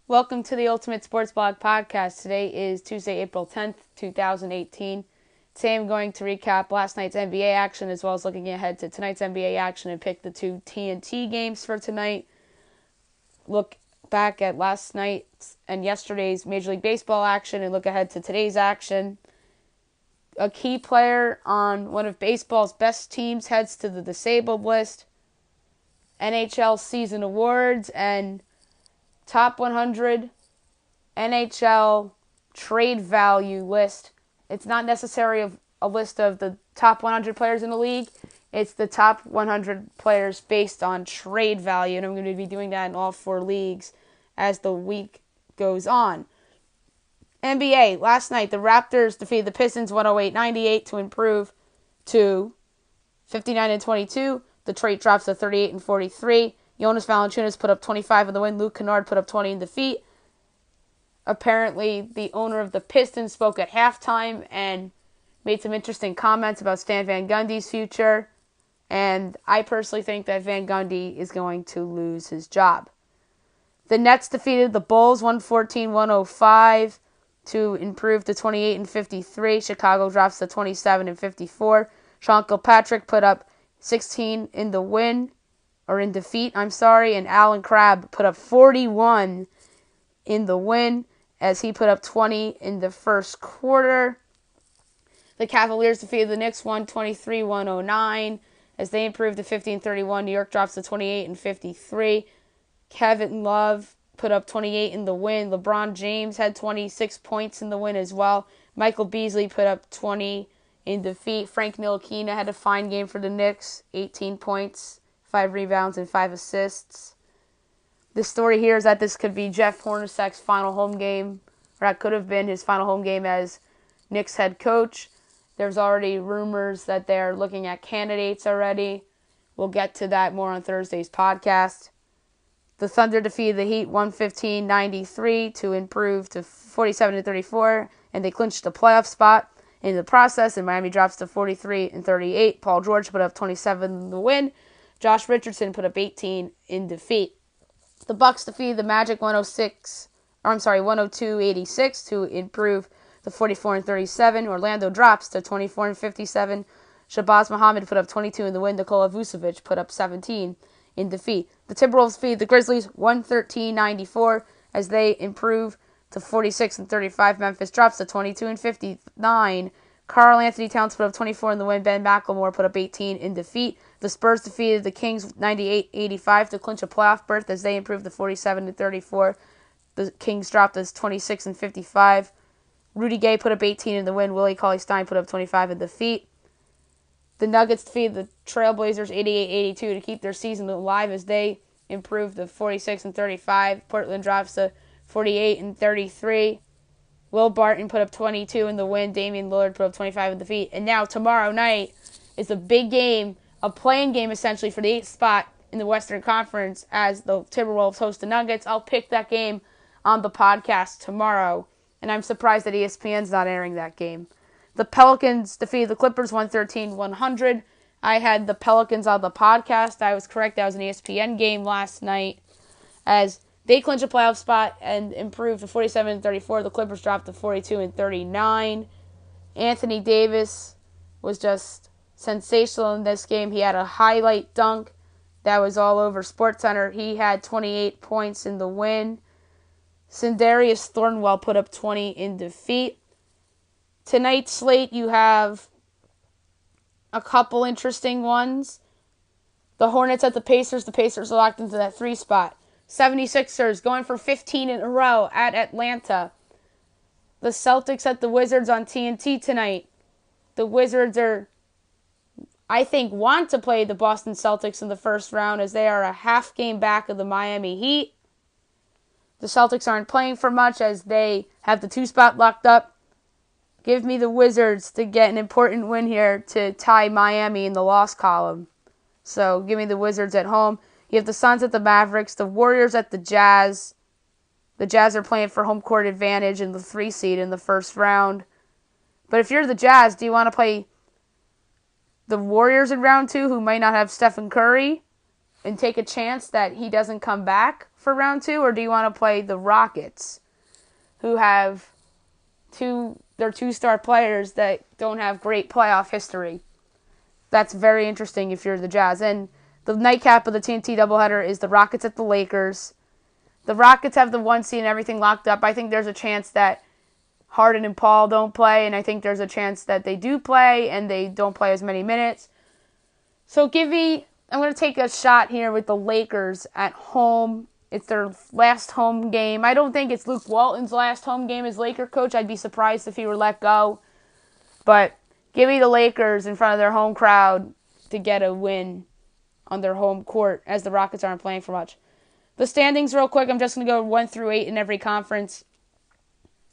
Welcome to the Ultimate Sports Blog Podcast. Today is Tuesday, April 10th, 2018. Today I'm going to recap last night's NBA action as well as looking ahead to tonight's NBA action and pick the two TNT games for tonight. Look back at last night's and yesterday's Major League Baseball action and look ahead to today's action. A key player on one of baseball's best teams heads to the disabled list. NHL season awards and top 100 NHL trade value list. It's not necessarily a list of the top 100 players in the league. It's the top 100 players based on trade value, and I'm going to be doing that in all four leagues as the week goes on. NBA, last night, the Raptors defeated the Pistons 108-98 to improve to 59-22. Detroit drops to 38-43. Jonas Valanciunas put up 25 in the win. Luke Kennard put up 20 in defeat. Apparently, the owner of the Pistons spoke at halftime and made some interesting comments about Stan Van Gundy's future. And I personally think that Van Gundy is going to lose his job. The Nets defeated the Bulls 114-105 to improve to 28-53. Chicago drops to 27-54. Sean Kilpatrick put up 16 in the win. Or in defeat, and Alan Crabb put up 41 in the win as he put up 20 in the first quarter. The Cavaliers defeated the Knicks 123-109 as they improved to 15-31. New York drops to 28-53. Kevin Love put up 28 in the win. LeBron James had 26 points in the win as well. Michael Beasley put up 20 in defeat. Frank Ntilikina had a fine game for the Knicks, 18 points. 5 rebounds and 5 assists. The story here is that this could be Jeff Hornacek's final home game, or that could have been his final home game as Knicks head coach. There's already rumors that they're looking at candidates already. We'll get to that more on Thursday's podcast. The Thunder defeated the Heat 115-93 to improve to 47-34, and they clinched a playoff spot in the process, and Miami drops to 43-38. Paul George put up 27 in the win. Josh Richardson put up 18 in defeat. The Bucks defeated the Magic 102-86 to improve to 44-37. Orlando drops to 24-57. Shabazz Muhammad put up 22 in the win. Nikola Vucevic put up 17 in defeat. The Timberwolves defeated the Grizzlies 113-94 as they improve to 46-35. Memphis drops to 22-59. Karl Anthony Towns put up 24 in the win. Ben McLemore put up 18 in defeat. The Spurs defeated the Kings 98-85 to clinch a playoff berth as they improved to 47-34. The Kings dropped as 26-55. Rudy Gay put up 18 in the win. Willie Cauley-Stein put up 25 in defeat. The Nuggets defeated the Trailblazers 88-82 to keep their season alive as they improved to 46-35. Portland drops to 48-33. Will Barton put up 22 in the win. Damian Lillard put up 25 in defeat. And now tomorrow night is a big game, a play-in game essentially for the 8th spot in the Western Conference as the Timberwolves host the Nuggets. I'll pick that game on the podcast tomorrow. And I'm surprised that ESPN's not airing that game. The Pelicans defeated the Clippers 113-100. I had the Pelicans on the podcast. I was correct. That was an ESPN game last night as they clinched a playoff spot and improved to 47-34. The Clippers dropped to 42-39. Anthony Davis was just sensational in this game. He had a highlight dunk that was all over SportsCenter. He had 28 points in the win. Sindarius Thornwell put up 20 in defeat. Tonight's slate, you have a couple interesting ones. The Hornets at the Pacers. The Pacers are locked into that 3 spot. 76ers going for 15 in a row at Atlanta. The Celtics at the Wizards on TNT tonight. The Wizards want to play the Boston Celtics in the first round as they are a half game back of the Miami Heat. The Celtics aren't playing for much as they have the 2 spot locked up. Give me the Wizards to get an important win here to tie Miami in the loss column. So give me the Wizards at home. You have the Suns at the Mavericks, the Warriors at the Jazz. The Jazz are playing for home court advantage in the 3 seed in the first round. But if you're the Jazz, do you want to play the Warriors in round 2 who might not have Stephen Curry and take a chance that he doesn't come back for round 2, or do you want to play the Rockets, who have their 2-star players that don't have great playoff history? That's very interesting if you're the Jazz. And the nightcap of the TNT doubleheader is the Rockets at the Lakers. The Rockets have the 1 seed and everything locked up. I think there's a chance that Harden and Paul don't play, and I think there's a chance that they do play and they don't play as many minutes. So I'm going to take a shot here with the Lakers at home. It's their last home game. I don't think it's Luke Walton's last home game as Laker coach. I'd be surprised if he were let go. But give me the Lakers in front of their home crowd to get a win on their home court, as the Rockets aren't playing for much. The standings real quick. I'm just going to go 1 through 8 in every conference.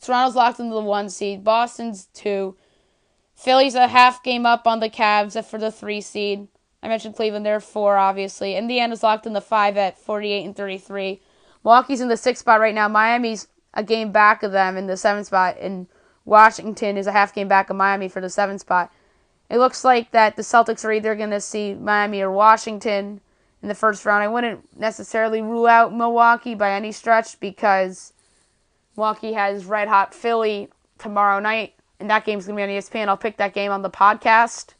Toronto's locked into the 1 seed. Boston's 2. Philly's a half game up on the Cavs for the 3 seed. I mentioned Cleveland, they're 4, obviously. Indiana's locked in the 5 at 48 and 33. Milwaukee's in the 6th spot right now. Miami's a game back of them in the 7th spot. And Washington is a half game back of Miami for the 7th spot. It looks like that the Celtics are either going to see Miami or Washington in the first round. I wouldn't necessarily rule out Milwaukee by any stretch, because Milwaukee has red-hot Philly tomorrow night, and that game's going to be on ESPN. I'll pick that game on the podcast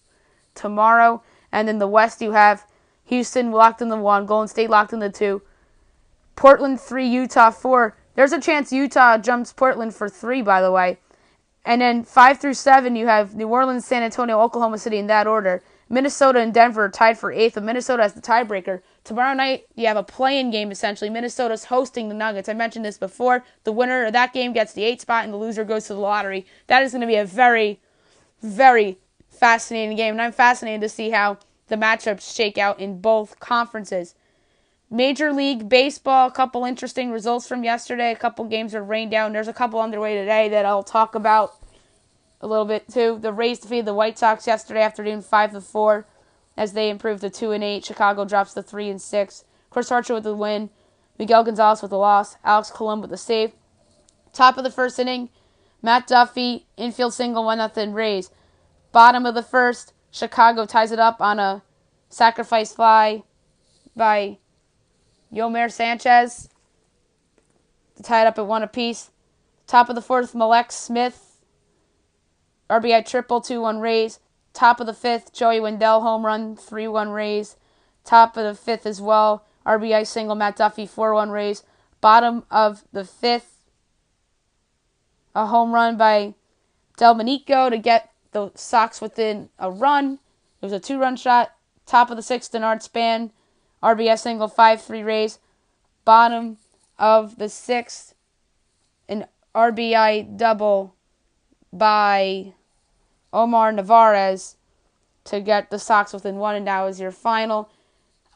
tomorrow. And in the West, you have Houston locked in the 1, Golden State locked in the 2, Portland 3, Utah 4. There's a chance Utah jumps Portland for 3, by the way. And then 5 through 7, you have New Orleans, San Antonio, Oklahoma City in that order. Minnesota and Denver are tied for 8th, but Minnesota has the tiebreaker. Tomorrow night, you have a play-in game, essentially. Minnesota's hosting the Nuggets. I mentioned this before. The winner of that game gets the 8th spot, and the loser goes to the lottery. That is going to be a very, very fascinating game, and I'm fascinated to see how the matchups shake out in both conferences. Major League Baseball, a couple interesting results from yesterday. A couple games are rained down. There's a couple underway today that I'll talk about a little bit too. The Rays defeated the White Sox yesterday afternoon 5-4 as they improved to 2-8. Chicago drops to 3-6. Chris Archer with the win. Miguel Gonzalez with the loss. Alex Colomb with the save. Top of the first inning, Matt Duffy, infield single, 1-0 Rays. Bottom of the first, Chicago ties it up on a sacrifice fly by Yomer Sanchez to tie it up at 1 apiece. Top of the 4th, Malek Smith, RBI triple, 2-1 Rays. Top of the 5th, Joey Wendell home run, 3-1 Rays. Top of the 5th as well, RBI single, Matt Duffy, 4-1 Rays. Bottom of the 5th, a home run by Delmonico to get the Sox within a run. It was a 2-run shot. Top of the 6th, Denard Span, RBI single, 5-3 Rays. Bottom of the 6th, an RBI double by Omar Narvaez to get the Sox within 1, and now is your final.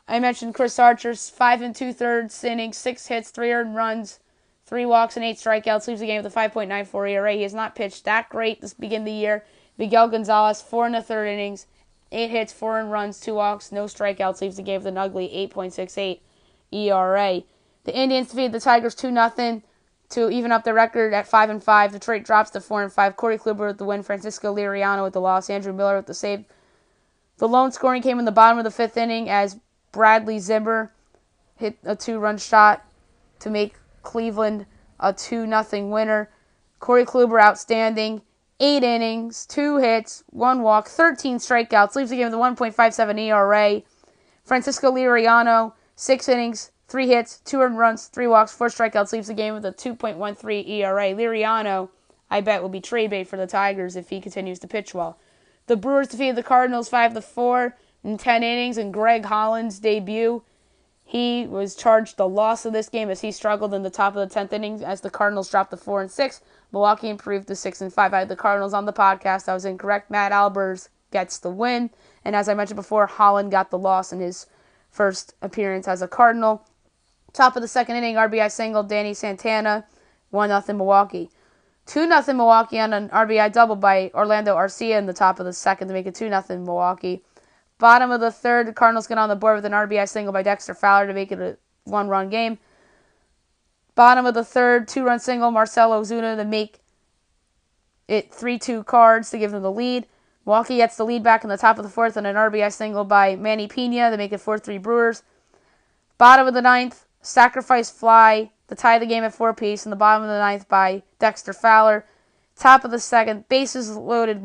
I mentioned Chris Archer's 5 2/3 innings, 6 hits, 3 earned runs, 3 walks, and 8 strikeouts. Leaves the game with a 5.94 ERA. He has not pitched that great this begin of the year. Miguel Gonzalez, 4 1/3 innings, 8 hits, 4 earned runs, 2 walks, no strikeouts. Leaves the game with an ugly 8.68 ERA. The Indians defeated the Tigers 2-0 to even up their record at 5-5. Detroit drops to 4-5. Corey Kluber with the win. Francisco Liriano with the loss. Andrew Miller with the save. The lone scoring came in the bottom of the 5th inning as Bradley Zimmer hit a 2-run shot to make Cleveland a 2-0 winner. Corey Kluber outstanding. 8 innings, 2 hits, 1 walk, 13 strikeouts. Leaves the game with a 1.57 ERA. Francisco Liriano, 6 innings, 3 hits, 2 earned runs, 3 walks, 4 strikeouts. Leaves the game with a 2.13 ERA. Liriano, I bet, will be trade bait for the Tigers if he continues to pitch well. The Brewers defeated the Cardinals 5-4 in 10 innings in Greg Holland's debut. He was charged the loss of this game as he struggled in the top of the 10th inning as the Cardinals dropped to 4-6. Milwaukee improved to 6-5. I had the Cardinals on the podcast. I was incorrect. Matt Albers gets the win. And as I mentioned before, Holland got the loss in his first appearance as a Cardinal. Top of the 2nd inning, RBI single, Danny Santana, 1-0 Milwaukee. 2-0 Milwaukee on an RBI double by Orlando Arcia in the top of the 2nd to make it 2-0 Milwaukee. Bottom of the 3rd, the Cardinals get on the board with an RBI single by Dexter Fowler to make it a 1-run game. Bottom of the 3rd, 2-run single, Marcelo Ozuna to make it 3-2 Cards to give them the lead. Milwaukee gets the lead back in the top of the 4th on an RBI single by Manny Pena to make it 4-3 Brewers. Bottom of the 9th, sacrifice fly to tie the game at 4 apiece in the bottom of the ninth by Dexter Fowler. Top of the 10th, bases loaded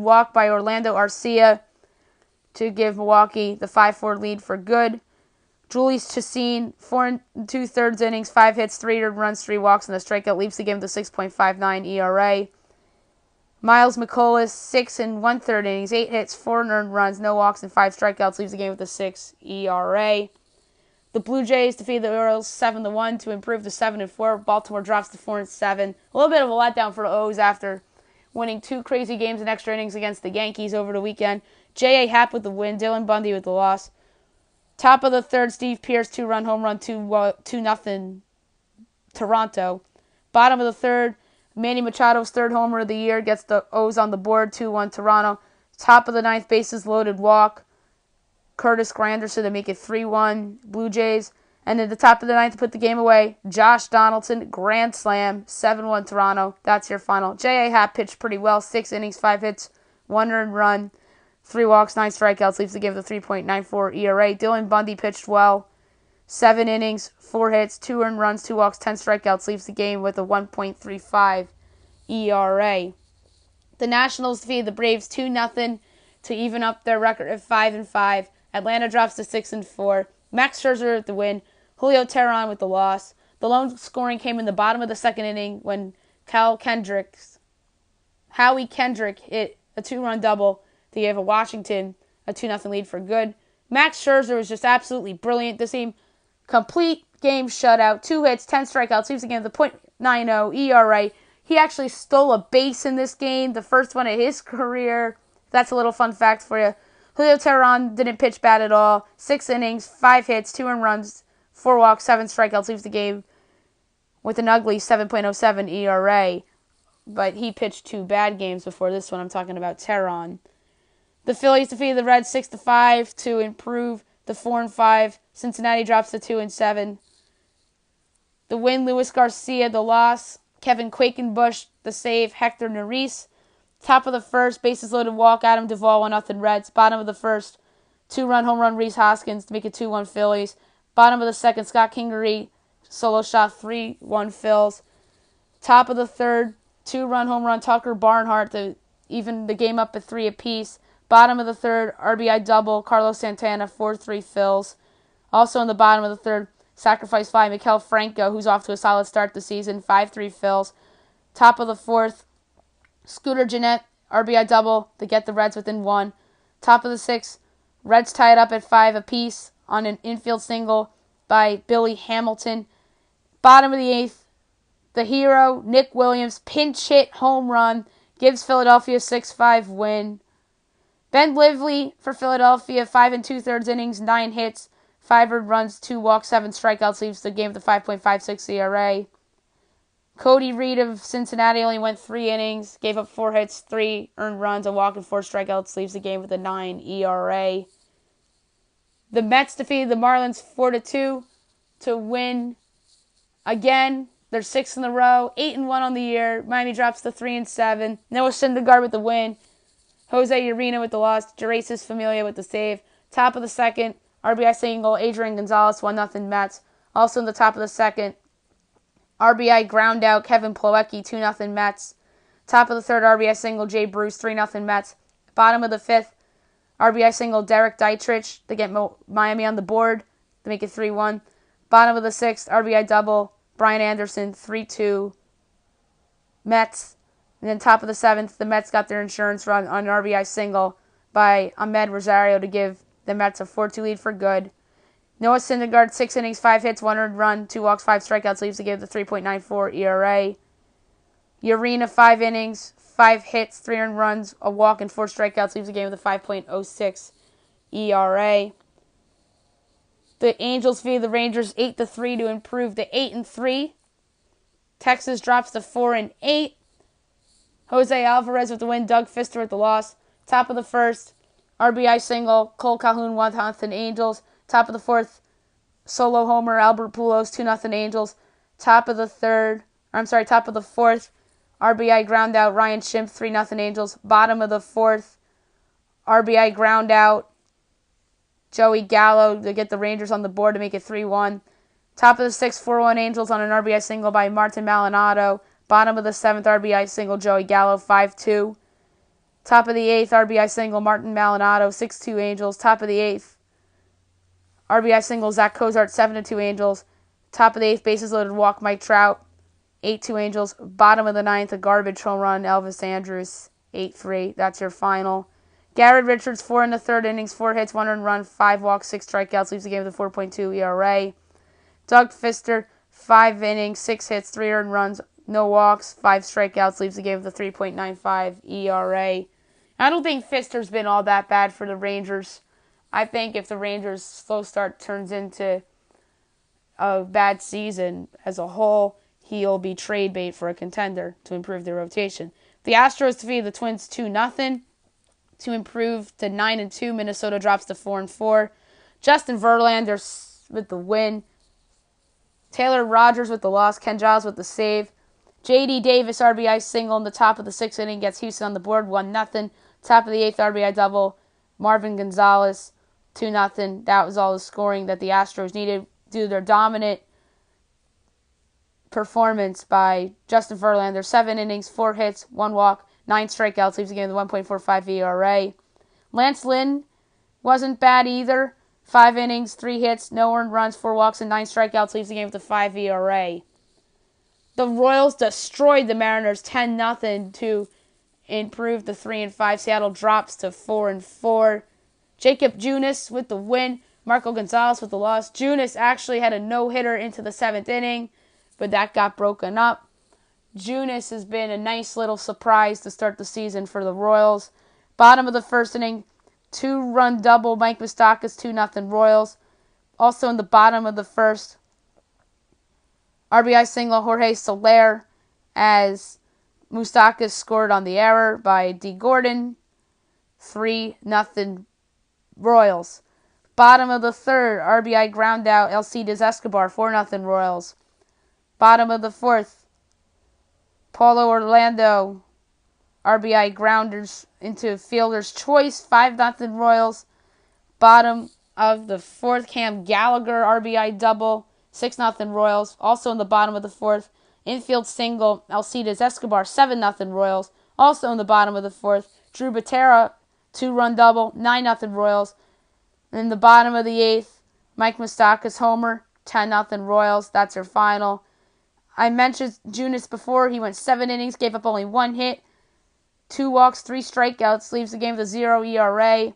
walk by Orlando Arcia to give Milwaukee the 5-4 lead for good. Julius Chassin, 4 2/3 innings, 5 hits, 3 earned runs, 3 walks, and a strikeout, leaves the game with a 6.59 ERA. Miles McCollum, 6 1/3 innings, 8 hits, 4 earned runs, no walks, and 5 strikeouts, leaves the game with a 6 ERA. The Blue Jays defeated the Orioles 7-1 to improve to 7-4. Baltimore drops to 4-7. A little bit of a letdown for the O's after winning 2 crazy games in extra innings against the Yankees over the weekend. J.A. Happ with the win, Dylan Bundy with the loss. Top of the 3rd, Steve Pearce, 2-run home run, 2-0 Toronto. Bottom of the 3rd, Manny Machado's 3rd homer of the year gets the O's on the board, 2-1 Toronto. Top of the 9th, bases loaded walk, Curtis Granderson to make it 3-1 Blue Jays. And at the top of the 9th to put the game away, Josh Donaldson, grand slam, 7-1 Toronto. That's your final. J.A. Happ pitched pretty well, 6 innings, 5 hits, 1 earned run, 3 walks, 9 strikeouts, leaves the game with a 3.94 ERA. Dylan Bundy pitched well, 7 innings, 4 hits, 2 earned runs, 2 walks, 10 strikeouts, leaves the game with a 1.35 ERA. The Nationals defeated the Braves 2-0 to even up their record at 5-5. Atlanta drops to 6-4. Max Scherzer with the win, Julio Teheran with the loss. The lone scoring came in the bottom of the 2nd inning when Howie Kendrick hit a 2-run double to give Washington a 2-0 lead for good. Max Scherzer was just absolutely brilliant. This game, complete game shutout, 2 hits, 10 strikeouts, leaves the game with a .90 ERA. He actually stole a base in this game, the first one of his career. That's a little fun fact for you. Julio Teheran didn't pitch bad at all. 6 innings, 5 hits, 2 earned runs, 4 walks, 7 strikeouts, leaves the game with an ugly 7.07 ERA. But he pitched 2 bad games before this one. I'm talking about Teheran. The Phillies defeated the Reds 6-5 to improve to 4-5. Cincinnati drops to 2-7. The win, Luis Garcia. The loss, Kevin Quakenbush. The save, Hector Neris. Top of the 1st, bases loaded walk, Adam Duvall, 1-0 Reds. Bottom of the 1st, 2-run home run, Rhys Hoskins to make it 2-1 Phillies. Bottom of the 2nd, Scott Kingery, solo shot, 3-1 Phils. Top of the 3rd, 2-run home run, Tucker Barnhart to even the game up at 3 apiece. Bottom of the 3rd, RBI double, Carlos Santana, 4-3 Phils. Also in the bottom of the 3rd, sacrifice fly, Maikel Franco, who's off to a solid start this season, 5-3 Phils. Top of the 4th, Scooter Gennett, RBI double to get the Reds within 1. Top of the 6th, Reds tie it up at 5 apiece on an infield single by Billy Hamilton. Bottom of the 8th, the hero, Nick Williams, pinch hit home run, gives Philadelphia a 6-5 win. Ben Lively for Philadelphia, 5 2/3 innings, 9 hits, 5 earned runs, 2 walks, 7 strikeouts, leaves the game with a 5.56 ERA. Cody Reed of Cincinnati only went 3 innings, gave up 4 hits, 3 earned runs, a walk, and 4 strikeouts, leaves the game with a 9 ERA. The Mets defeated the Marlins 4-2 to win again. They're 6th in a row, 8-1 on the year. Miami drops to 3-7. Noah Syndergaard with the win. Jose Urena with the loss. Gerasis Familia with the save. Top of the 2nd, RBI single, Adrian Gonzalez, 1-0 Mets. Also in the top of the 2nd, RBI ground out, Kevin Plawecki, 2-0 Mets. Top of the 3rd, RBI single, Jay Bruce, 3-0 Mets. Bottom of the 5th, RBI single, Derek Dietrich to get Miami on the board to make it 3-1. Bottom of the 6th, RBI double, Brian Anderson, 3-2 Mets. And then top of the 7th, the Mets got their insurance run on an RBI single by Ahmed Rosario to give the Mets a 4-2 lead for good. Noah Syndergaard, 6 innings, 5 hits, 1 earned run, 2 walks, 5 strikeouts, leaves the game with a 3.94 ERA. Urena, 5 innings, 5 hits, 3 earned runs, a walk, and 4 strikeouts, leaves the game with a 5.06 ERA. The Angels defeated the Rangers 8-3 to improve to 8-3. Texas drops to 4-8. Jose Alvarez with the win, Doug Fister with the loss. Top of the 1st, RBI single, Cole Calhoun, 1-0 Angels. Top of the 4th, solo homer, Albert Pujols, 2-0 Angels. Top of the 4th, RBI ground out, Ryan Schimpf, 3-0 Angels. Bottom of the 4th, RBI ground out, Joey Gallo to get the Rangers on the board to make it 3-1. Top of the 6th, 4-1 Angels on an RBI single by Martin Maldonado. Bottom of the 7th, RBI single, Joey Gallo, 5-2. Top of the 8th, RBI single, Martin Maldonado, 6-2 Angels. Top of the 8th, RBI single, Zach Cozart, 7-2 Angels. Top of the 8th, bases loaded walk, Mike Trout, 8-2 Angels. Bottom of the 9th, a garbage home run, Elvis Andrus, 8-3. That's your final. Garrett Richards, 4 in the 3rd innings, 4 hits, 1 earned run, 5 walks, 6 strikeouts, leaves the game with a 4.2 ERA. Doug Fister, 5 innings, 6 hits, 3 earned runs, no walks, 5 strikeouts, leaves the game with a 3.95 ERA. I don't think Fister's been all that bad for the Rangers. I think if the Rangers' slow start turns into a bad season as a whole, he'll be trade bait for a contender to improve their rotation. The Astros defeated the Twins 2-0 to improve to 9-2. Minnesota drops to 4-4. Justin Verlander with the win. Taylor Rogers with the loss. Ken Giles with the save. J.D. Davis RBI single in the top of the 6th inning gets Houston on the board 1-0. Top of the 8th RBI double. Marvin Gonzalez 2-0. That was all the scoring that the Astros needed due to their dominant performance by Justin Verlander. 7 innings, 4 hits, 1 walk, 9 strikeouts, leaves the game with 1.45 ERA. Lance Lynn wasn't bad either. 5 innings, 3 hits, no earned runs, 4 walks, and 9 strikeouts, leaves the game with a 5 ERA. The Royals destroyed the Mariners 10-0 to improve to 3-5. Seattle drops to 4-4. Jacob Junis with the win. Marco Gonzalez with the loss. Junis actually had a no-hitter into the 7th inning, but that got broken up. Junis has been a nice little surprise to start the season for the Royals. Bottom of the 1st inning, 2-run double, Mike Moustakas, 2-0 Royals. Also in the bottom of the 1st, RBI single, Jorge Soler, as Moustakas scored on the error by D. Gordon, 3-0 Royals. Bottom of the 3rd, RBI ground out, Alcides Escobar, 4-0 Royals. Bottom of the 4th, Paulo Orlando, RBI grounders into fielder's choice, 5-0 Royals. Bottom of the 4th, Cam Gallagher, RBI double, 6-0 Royals. Also in the bottom of the 4th, infield single, Alcides Escobar, 7-0 Royals. Also in the bottom of the 4th, Drew Butera, 2-run double, 9-0 Royals. In the bottom of the 8th, Mike Moustakas homer, 10-0 Royals. That's your final. I mentioned Junis before. He went 7 innings, gave up only 1 hit, 2 walks, 3 strikeouts, leaves the game with a 0 ERA.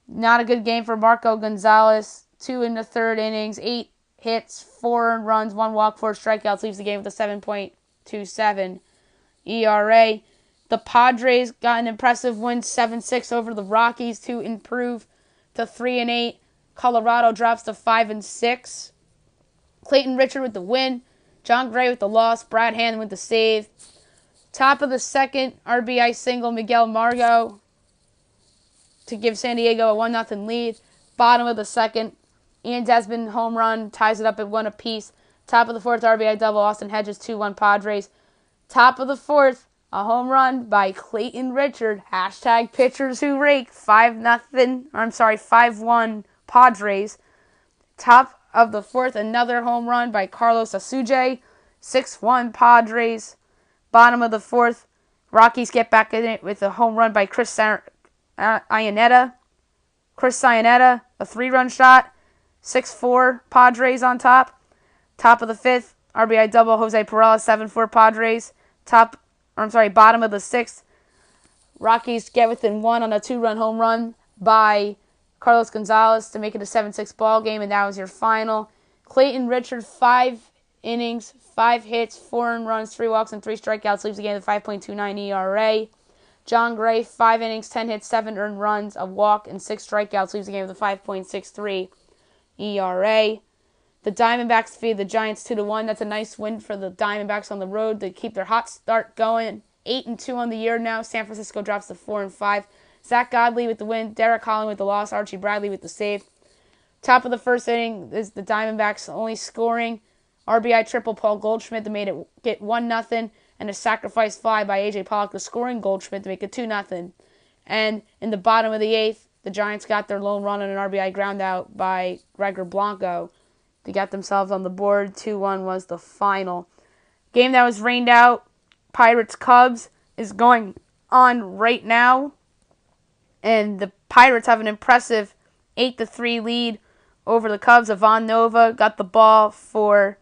Not a good game for Marco Gonzalez. 2 in the 3rd innings, 8 hits, 4 earned runs, 1 walk, 4 strikeouts, leaves the game with a 7.27 ERA. The Padres got an impressive win, 7-6 over the Rockies to improve to 3-8. Colorado drops to 5-6. Clayton Richard with the win. John Gray with the loss. Brad Hand with the save. Top of the 2nd, RBI single, Miguel Margot to give San Diego a 1-0 lead. Bottom of the 2nd, Ian Desmond home run ties it up at 1 apiece. Top of the 4th, RBI double, Austin Hedges, 2-1 Padres. Top of the 4th, a home run by Clayton Richard. Hashtag pitchers who rake. 5-1 Padres. Top of the 4th, another home run by Carlos Asuje. 6-1 Padres. Bottom of the 4th, Rockies get back in it with a home run by Chris Iannetta. Chris Iannetta, a 3-run shot. 6-4 Padres on top. Top of the 5th, RBI double, Jose Perella, 7-4 Padres. Bottom of the 6th, Rockies get within 1 on a 2-run home run by Carlos Gonzalez to make it a 7-6 ball game, and that was your final. Clayton Richard, 5 innings, 5 hits, 4 earned runs, 3 walks, and 3 strikeouts, leaves the game with 5.29 ERA. John Gray, 5 innings, 10 hits, 7 earned runs, a walk, and 6 strikeouts, leaves the game with a 5.63 ERA. The Diamondbacks defeated the Giants 2-1. That's a nice win for the Diamondbacks on the road to keep their hot start going. 8-2 on the year now. San Francisco drops to 4-5. Zach Godley with the win. Derek Holland with the loss. Archie Bradley with the save. Top of the 1st inning is the Diamondbacks only scoring RBI triple Paul Goldschmidt to made it get 1-0, and a sacrifice fly by A.J. Pollock to scoring Goldschmidt to make it 2-0. And in the bottom of the 8th, The Giants got their lone run on an RBI ground out by Gregor Blanco to get themselves on the board. 2-1 was the final. Game that was rained out, Pirates-Cubs, is going on right now. And the Pirates have an impressive 8-3 lead over the Cubs. Ivan Nova got the ball for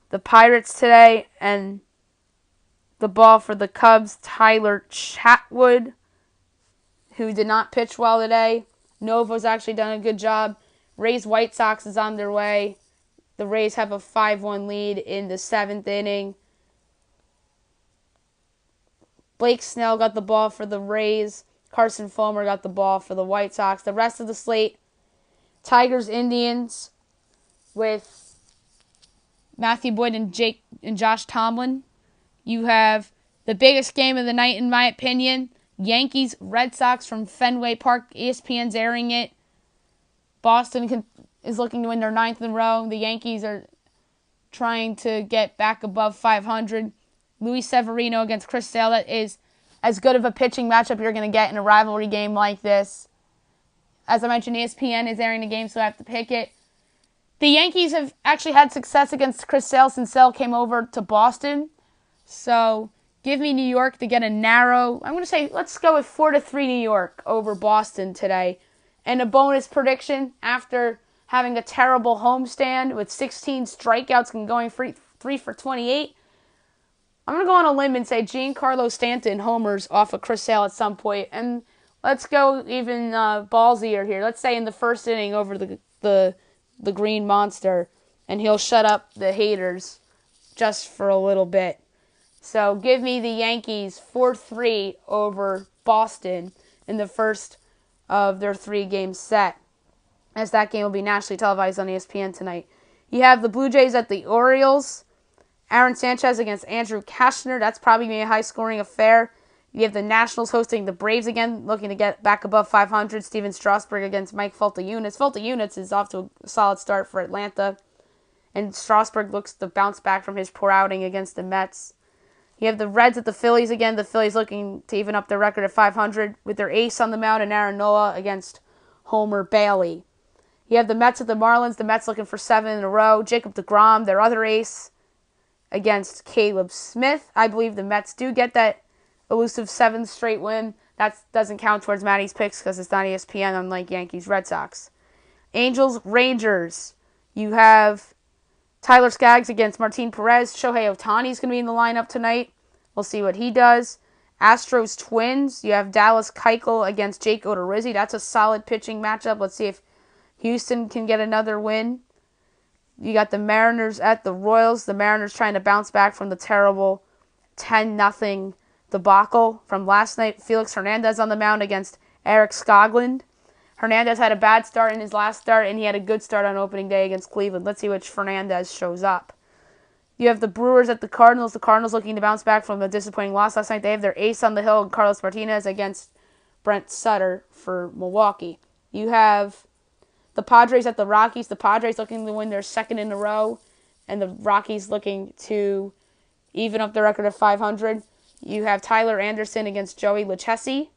the Pirates today. And the ball for the Cubs, Tyler Chatwood, who did not pitch well today. Nova's actually done a good job. Rays White Sox is on their way. The Rays have a 5-1 lead in the 7th inning. Blake Snell got the ball for the Rays. Carson Fulmer got the ball for the White Sox. The rest of the slate, Tigers, Indians with Matthew Boyd and Josh Tomlin. You have the biggest game of the night, in my opinion, Yankees, Red Sox from Fenway Park. ESPN's airing it. Boston is looking to win their 9th in a row. The Yankees are trying to get back above 500. Luis Severino against Chris Sale. That is as good of a pitching matchup you're going to get in a rivalry game like this. As I mentioned, ESPN is airing the game, so I have to pick it. The Yankees have actually had success against Chris Sale since Sale came over to Boston. So give me New York to get a narrow. I'm going to say let's go with 4-3 New York over Boston today. And a bonus prediction after having a terrible homestand with 16 strikeouts and going 3 for 28. I'm going to go on a limb and say Giancarlo Stanton homers off of Chris Sale at some point. And let's go even ballsier here. Let's say in the first inning over the Green Monster. And he'll shut up the haters just for a little bit. So give me the Yankees 4-3 over Boston in the first of their 3-game set, as that game will be nationally televised on ESPN tonight. You have the Blue Jays at the Orioles. Aaron Sanchez against Andrew Kashner. That's probably going to be a high-scoring affair. You have the Nationals hosting the Braves again, looking to get back above 500. Steven Strasburg against Mike Fulton-Units. Fulton-Units is off to a solid start for Atlanta, and Strasburg looks to bounce back from his poor outing against the Mets. You have the Reds at the Phillies again. The Phillies looking to even up their record at 500 with their ace on the mound and Aaron Nola against Homer Bailey. You have the Mets at the Marlins. The Mets looking for 7 in a row. Jacob deGrom, their other ace, against Caleb Smith. I believe the Mets do get that elusive 7th straight win. That doesn't count towards Maddie's picks because it's not ESPN, unlike Yankees Red Sox. Angels Rangers. You have Tyler Skaggs against Martin Perez. Shohei Ohtani's going to be in the lineup tonight. We'll see what he does. Astros Twins. You have Dallas Keuchel against Jake Odorizzi. That's a solid pitching matchup. Let's see if Houston can get another win. You got the Mariners at the Royals. The Mariners trying to bounce back from the terrible 10-0 debacle from last night. Felix Hernandez on the mound against Eric Skoglund. Hernandez had a bad start in his last start, and he had a good start on opening day against Cleveland. Let's see which Fernandez shows up. You have the Brewers at the Cardinals. The Cardinals looking to bounce back from a disappointing loss last night. They have their ace on the hill, Carlos Martinez, against Brent Sutter for Milwaukee. You have the Padres at the Rockies. The Padres looking to win their 2nd in a row, and the Rockies looking to even up their record of 500. You have Tyler Anderson against Joey Lucchesi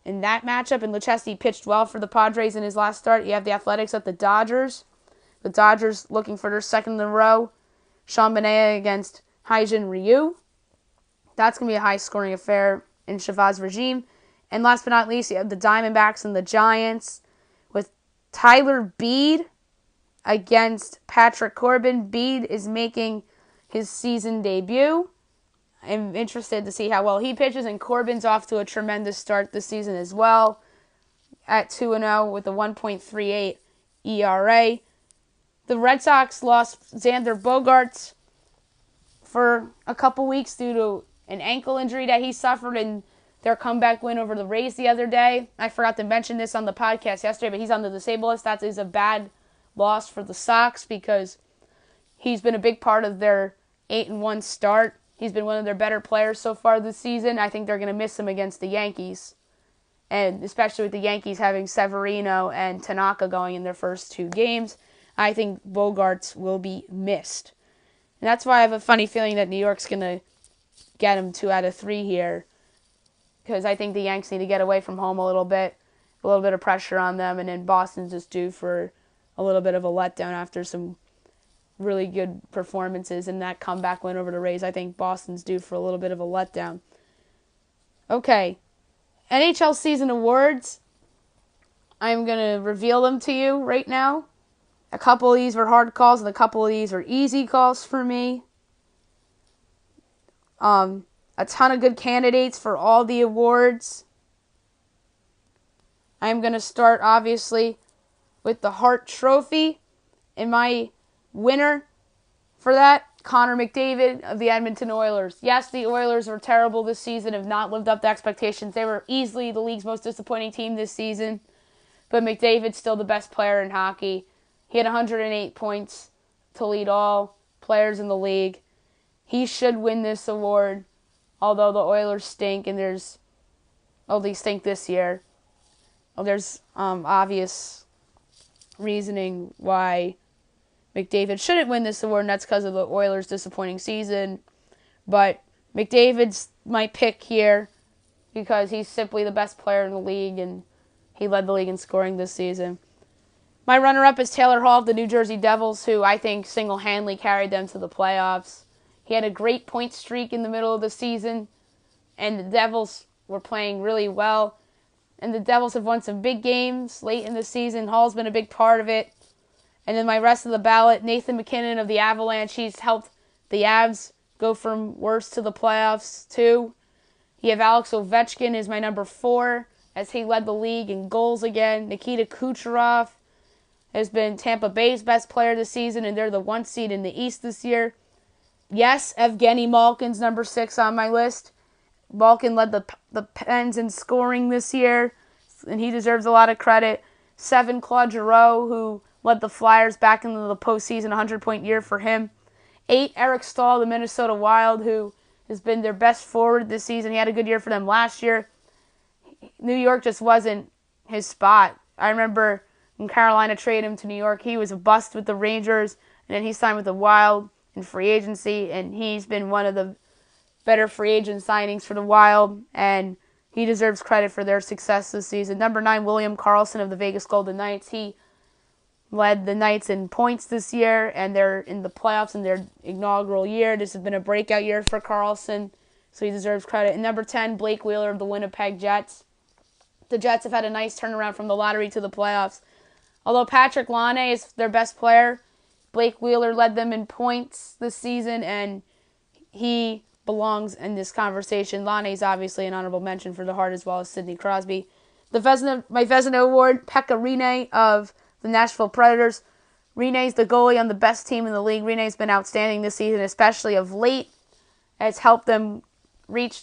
in that matchup, and Lucchesi pitched well for the Padres in his last start. You have the Athletics at the Dodgers. The Dodgers looking for their 2nd in a row. Sean Manaea against Hyun-Jin Ryu. That's going to be a high-scoring affair in Shavaz regime. And last but not least, you have the Diamondbacks and the Giants with Tyler Beede against Patrick Corbin. Beede is making his season debut. I'm interested to see how well he pitches, and Corbin's off to a tremendous start this season as well at 2-0 with a 1.38 ERA. The Red Sox lost Xander Bogaerts for a couple weeks due to an ankle injury that he suffered in their comeback win over the Rays the other day. I forgot to mention this on the podcast yesterday, but he's on the disabled list. That is a bad loss for the Sox because he's been a big part of their 8-1 start. He's been one of their better players so far this season. I think they're going to miss him against the Yankees, and especially with the Yankees having Severino and Tanaka going in their first 2 games. I think Bogaerts will be missed. And that's why I have a funny feeling that New York's going to get him 2 out of 3 here, because I think the Yanks need to get away from home a little bit. a little bit of pressure on them, and then Boston's just due for a little bit of a letdown after some really good performances and that comeback win over the Rays. I think Boston's due for a little bit of a letdown. Okay, NHL season awards. I'm going to reveal them to you right now. A couple of these were hard calls, and a couple of these were easy calls for me. A ton of good candidates for all the awards. I'm going to start, obviously, with the Hart Trophy. And my winner for that, Connor McDavid of the Edmonton Oilers. Yes, the Oilers were terrible this season, have not lived up to expectations. They were easily the league's most disappointing team this season. But McDavid's still the best player in hockey. He had 108 points to lead all players in the league. He should win this award, although the Oilers stink, and they stink this year. There's obvious reasoning why McDavid shouldn't win this award, and that's because of the Oilers' disappointing season. But McDavid's my pick here because he's simply the best player in the league, and he led the league in scoring this season. My runner-up is Taylor Hall of the New Jersey Devils, who I think single-handedly carried them to the playoffs. He had a great point streak in the middle of the season, and the Devils were playing really well. And the Devils have won some big games late in the season. Hall's been a big part of it. And then my rest of the ballot, Nathan MacKinnon of the Avalanche. He's helped the Avs go from worst to the playoffs, too. You have Alex Ovechkin is my number 4, as he led the league in goals again. Nikita Kucherov has been Tampa Bay's best player this season, and they're the 1 seed in the East this year. Yes, Evgeny Malkin's number 6 on my list. Malkin led the Pens in scoring this year, and he deserves a lot of credit. 7, Claude Giroux, who led the Flyers back into the postseason, 100-point year for him. 8, Eric Staal, the Minnesota Wild, who has been their best forward this season. He had a good year for them last year. New York just wasn't his spot. I remember when Carolina traded him to New York, he was a bust with the Rangers, and then he signed with the Wild in free agency, and he's been one of the better free agent signings for the Wild, and he deserves credit for their success this season. Number 9, William Karlsson of the Vegas Golden Knights. He led the Knights in points this year, and they're in the playoffs in their inaugural year. This has been a breakout year for Karlsson, so he deserves credit. And number 10, Blake Wheeler of the Winnipeg Jets. The Jets have had a nice turnaround from the lottery to the playoffs. Although Patrick Laine is their best player, Blake Wheeler led them in points this season, and he belongs in this conversation. Laine is obviously an honorable mention for the Hart, as well as Sidney Crosby. My Vezina Award, Pekka Rinne of the Nashville Predators. Rinne's the goalie on the best team in the league. Rinne's been outstanding this season, especially of late. It's helped them reach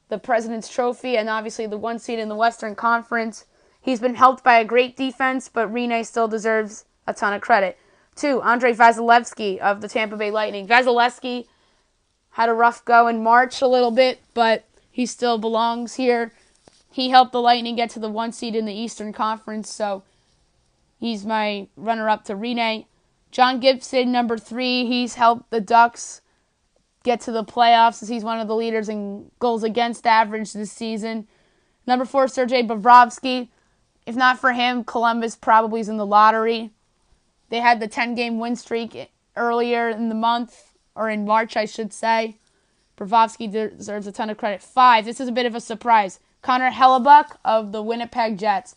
the President's Trophy and obviously the 1 seed in the Western Conference. He's been helped by a great defense, but Rinne still deserves a ton of credit. 2, Andrei Vasilevsky of the Tampa Bay Lightning. Vasilevsky had a rough go in March a little bit, but he still belongs here. He helped the Lightning get to the 1 seed in the Eastern Conference, so he's my runner-up to Rinne. John Gibson, number 3, he's helped the Ducks get to the playoffs as he's one of the leaders in goals against average this season. Number 4, Sergei Bobrovsky. If not for him, Columbus probably is in the lottery. They had the 10-game win streak earlier in the month, or in March, I should say. Bobrovsky deserves a ton of credit. 5, this is a bit of a surprise. Connor Hellebuyck of the Winnipeg Jets.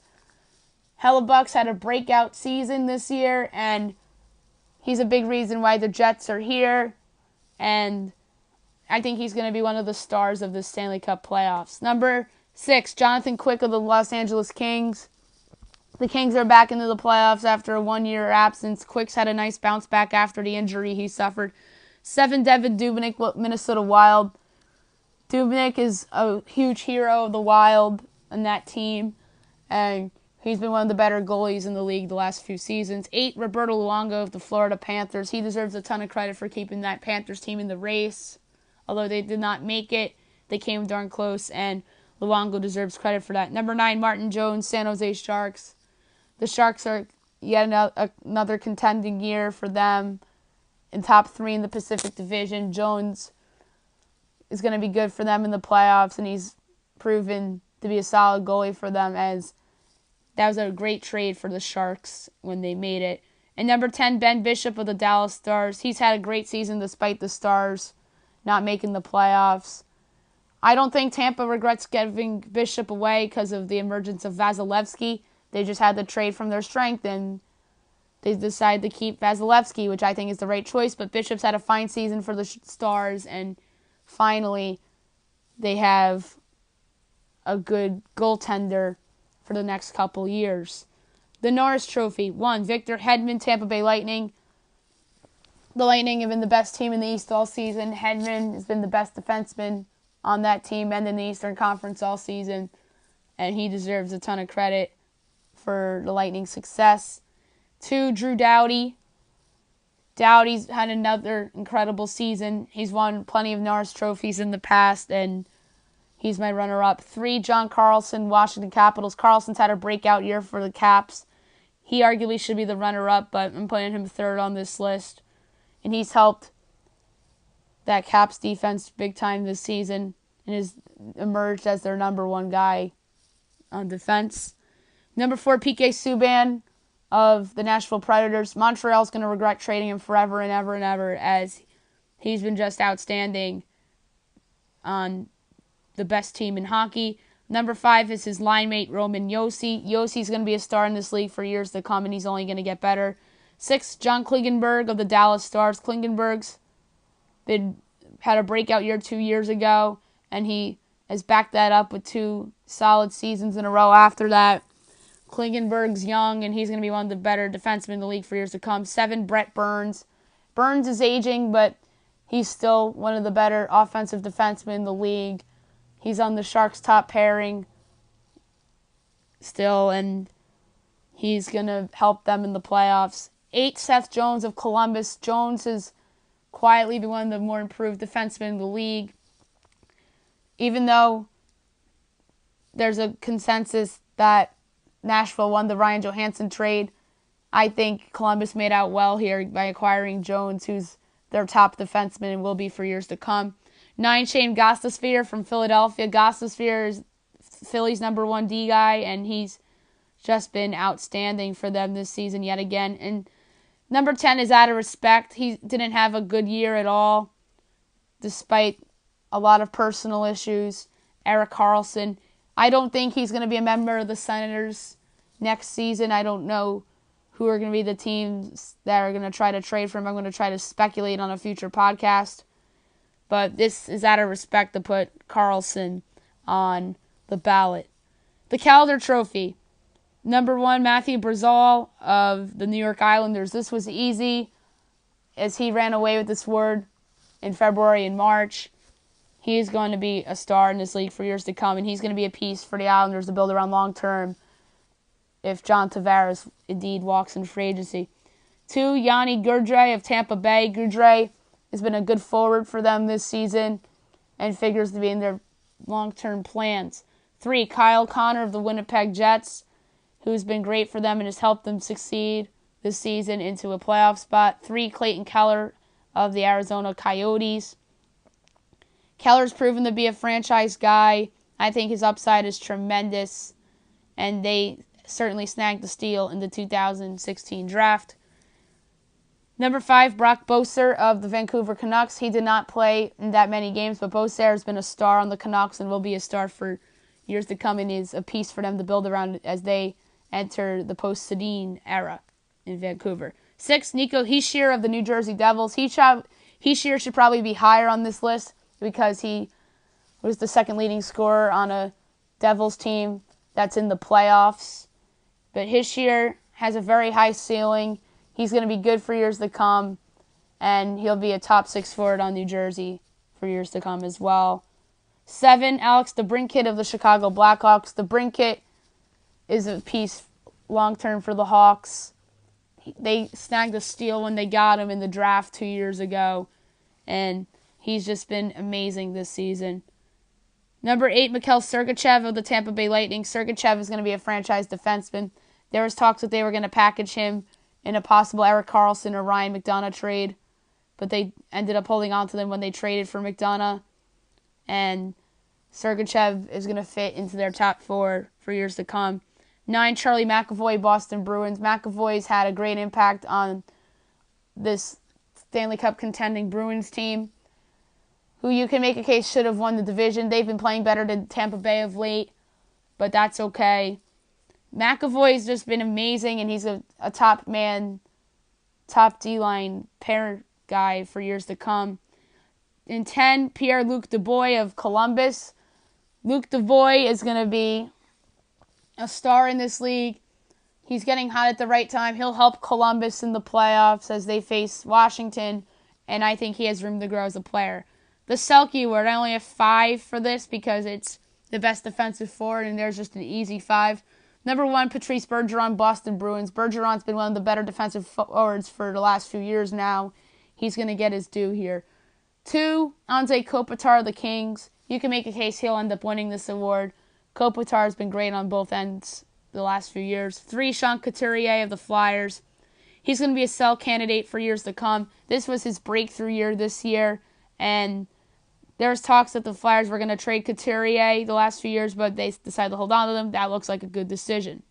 Hellebuck's had a breakout season this year, and he's a big reason why the Jets are here, and I think he's going to be one of the stars of the Stanley Cup playoffs. Number 6, Jonathan Quick of the Los Angeles Kings. The Kings are back into the playoffs after a 1-year absence. Quick's had a nice bounce back after the injury he suffered. 7, Devin Dubnyk, Minnesota Wild. Dubnyk is a huge hero of the Wild and that team, and he's been one of the better goalies in the league the last few seasons. 8, Roberto Luongo of the Florida Panthers. He deserves a ton of credit for keeping that Panthers team in the race. Although they did not make it, they came darn close, and Luongo deserves credit for that. Number 9, Martin Jones, San Jose Sharks. The Sharks are yet another contending year for them. In top 3 in the Pacific Division, Jones is going to be good for them in the playoffs, and he's proven to be a solid goalie for them as That was a great trade for the Sharks when they made it. And number 10, Ben Bishop of the Dallas Stars. He's had a great season despite the Stars not making the playoffs. I don't think Tampa regrets giving Bishop away because of the emergence of Vasilevsky. They just had to trade from their strength, and they decided to keep Vasilevsky, which I think is the right choice. But Bishop's had a fine season for the Stars, and finally they have a good goaltender for the next couple years. The Norris Trophy. 1, Victor Hedman, Tampa Bay Lightning. The Lightning have been the best team in the East all season. Hedman has been the best defenseman on that team and in the Eastern Conference all season, and he deserves a ton of credit for the Lightning's success. 2, Drew Doughty. Doughty's had another incredible season. He's won plenty of Norris trophies in the past, and he's my runner-up. 3, John Carlson, Washington Capitals. Carlson's had a breakout year for the Caps. He arguably should be the runner-up, but I'm putting him third on this list. And he's helped that Caps defense big time this season and has emerged as their number one guy on defense. Number 4, PK Subban of the Nashville Predators. Montreal's going to regret trading him forever and ever and ever, as he's been just outstanding on the best team in hockey. Number 5 is his line mate, Roman Josi. Josi's going to be a star in this league for years to come, and he's only going to get better. 6, John Klingenberg of the Dallas Stars. Klingenberg's had a breakout year 2 years ago, and he has backed that up with 2 solid seasons in a row after that. Klingenberg's young, and he's going to be one of the better defensemen in the league for years to come. 7, Brett Burns. Burns is aging, but he's still one of the better offensive defensemen in the league. He's on the Sharks' top pairing still, and he's going to help them in the playoffs. 8, Seth Jones of Columbus. Jones has quietly been one of the more improved defensemen in the league. Even though there's a consensus that Nashville won the Ryan Johansson trade, I think Columbus made out well here by acquiring Jones, who's their top defenseman and will be for years to come. 9, Shane Gostisbehere from Philadelphia. Gostisbehere is Philly's number 1 D guy, and he's just been outstanding for them this season yet again. And number 10 is out of respect. He didn't have a good year at all, despite a lot of personal issues. Erik Karlsson. I don't think he's going to be a member of the Senators next season. I don't know who are going to be the teams that are going to try to trade for him. I'm going to try to speculate on a future podcast. But this is out of respect to put Karlsson on the ballot. The Calder Trophy. Number 1, Matthew Barzal of the New York Islanders. This was easy, as he ran away with this award in February and March. He is going to be a star in this league for years to come, and he's going to be a piece for the Islanders to build around long term if John Tavares indeed walks in free agency. 2, Yanni Gourde of Tampa Bay. Gourde has been a good forward for them this season and figures to be in their long-term plans. 3, Kyle Connor of the Winnipeg Jets, who's been great for them and has helped them succeed this season into a playoff spot. 3, Clayton Keller of the Arizona Coyotes. Keller's proven to be a franchise guy. I think his upside is tremendous, and they certainly snagged the steal in the 2016 draft. Number 5, Brock Boeser of the Vancouver Canucks. He did not play in that many games, but Boeser has been a star on the Canucks and will be a star for years to come, and is a piece for them to build around as they enter the post-Sedin era in Vancouver. 6, Nico Hischier of the New Jersey Devils. Hischier should probably be higher on this list because he was the second leading scorer on a Devils team that's in the playoffs. But Hischier has a very high ceiling. He's going to be good for years to come, and he'll be a top 6 forward on New Jersey for years to come as well. 7, Alex DeBrincat of the Chicago Blackhawks. DeBrincat is a piece long-term for the Hawks. They snagged a steal when they got him in the draft 2 years ago, and he's just been amazing this season. Number 8, Mikhail Sergachev of the Tampa Bay Lightning. Sergachev is going to be a franchise defenseman. There was talks that they were going to package him in a possible Erik Karlsson or Ryan McDonough trade, but they ended up holding on to them when they traded for McDonough, and Sergachev is going to fit into their top 4 for years to come. 9, Charlie McAvoy, Boston Bruins. McAvoy's had a great impact on this Stanley Cup contending Bruins team, who you can make a case should have won the division. They've been playing better than Tampa Bay of late, but that's okay. McAvoy's just been amazing, and he's a top man, top D-line pair guy for years to come. In 10, Pierre-Luc Dubois of Columbus. Luc Dubois is going to be a star in this league. He's getting hot at the right time. He'll help Columbus in the playoffs as they face Washington, and I think he has room to grow as a player. The Selke Award, I only have 5 for this because it's the best defensive forward, and there's just an easy 5. Number 1, Patrice Bergeron, Boston Bruins. Bergeron's been one of the better defensive forwards for the last few years now. He's going to get his due here. 2, Anze Kopitar, the Kings. You can make a case he'll end up winning this award. Kopitar's been great on both ends the last few years. 3, Sean Couturier of the Flyers. He's going to be a sell candidate for years to come. This was his breakthrough year this year, and there's talks that the Flyers were going to trade Couturier the last few years, but they decided to hold on to them. That looks like a good decision.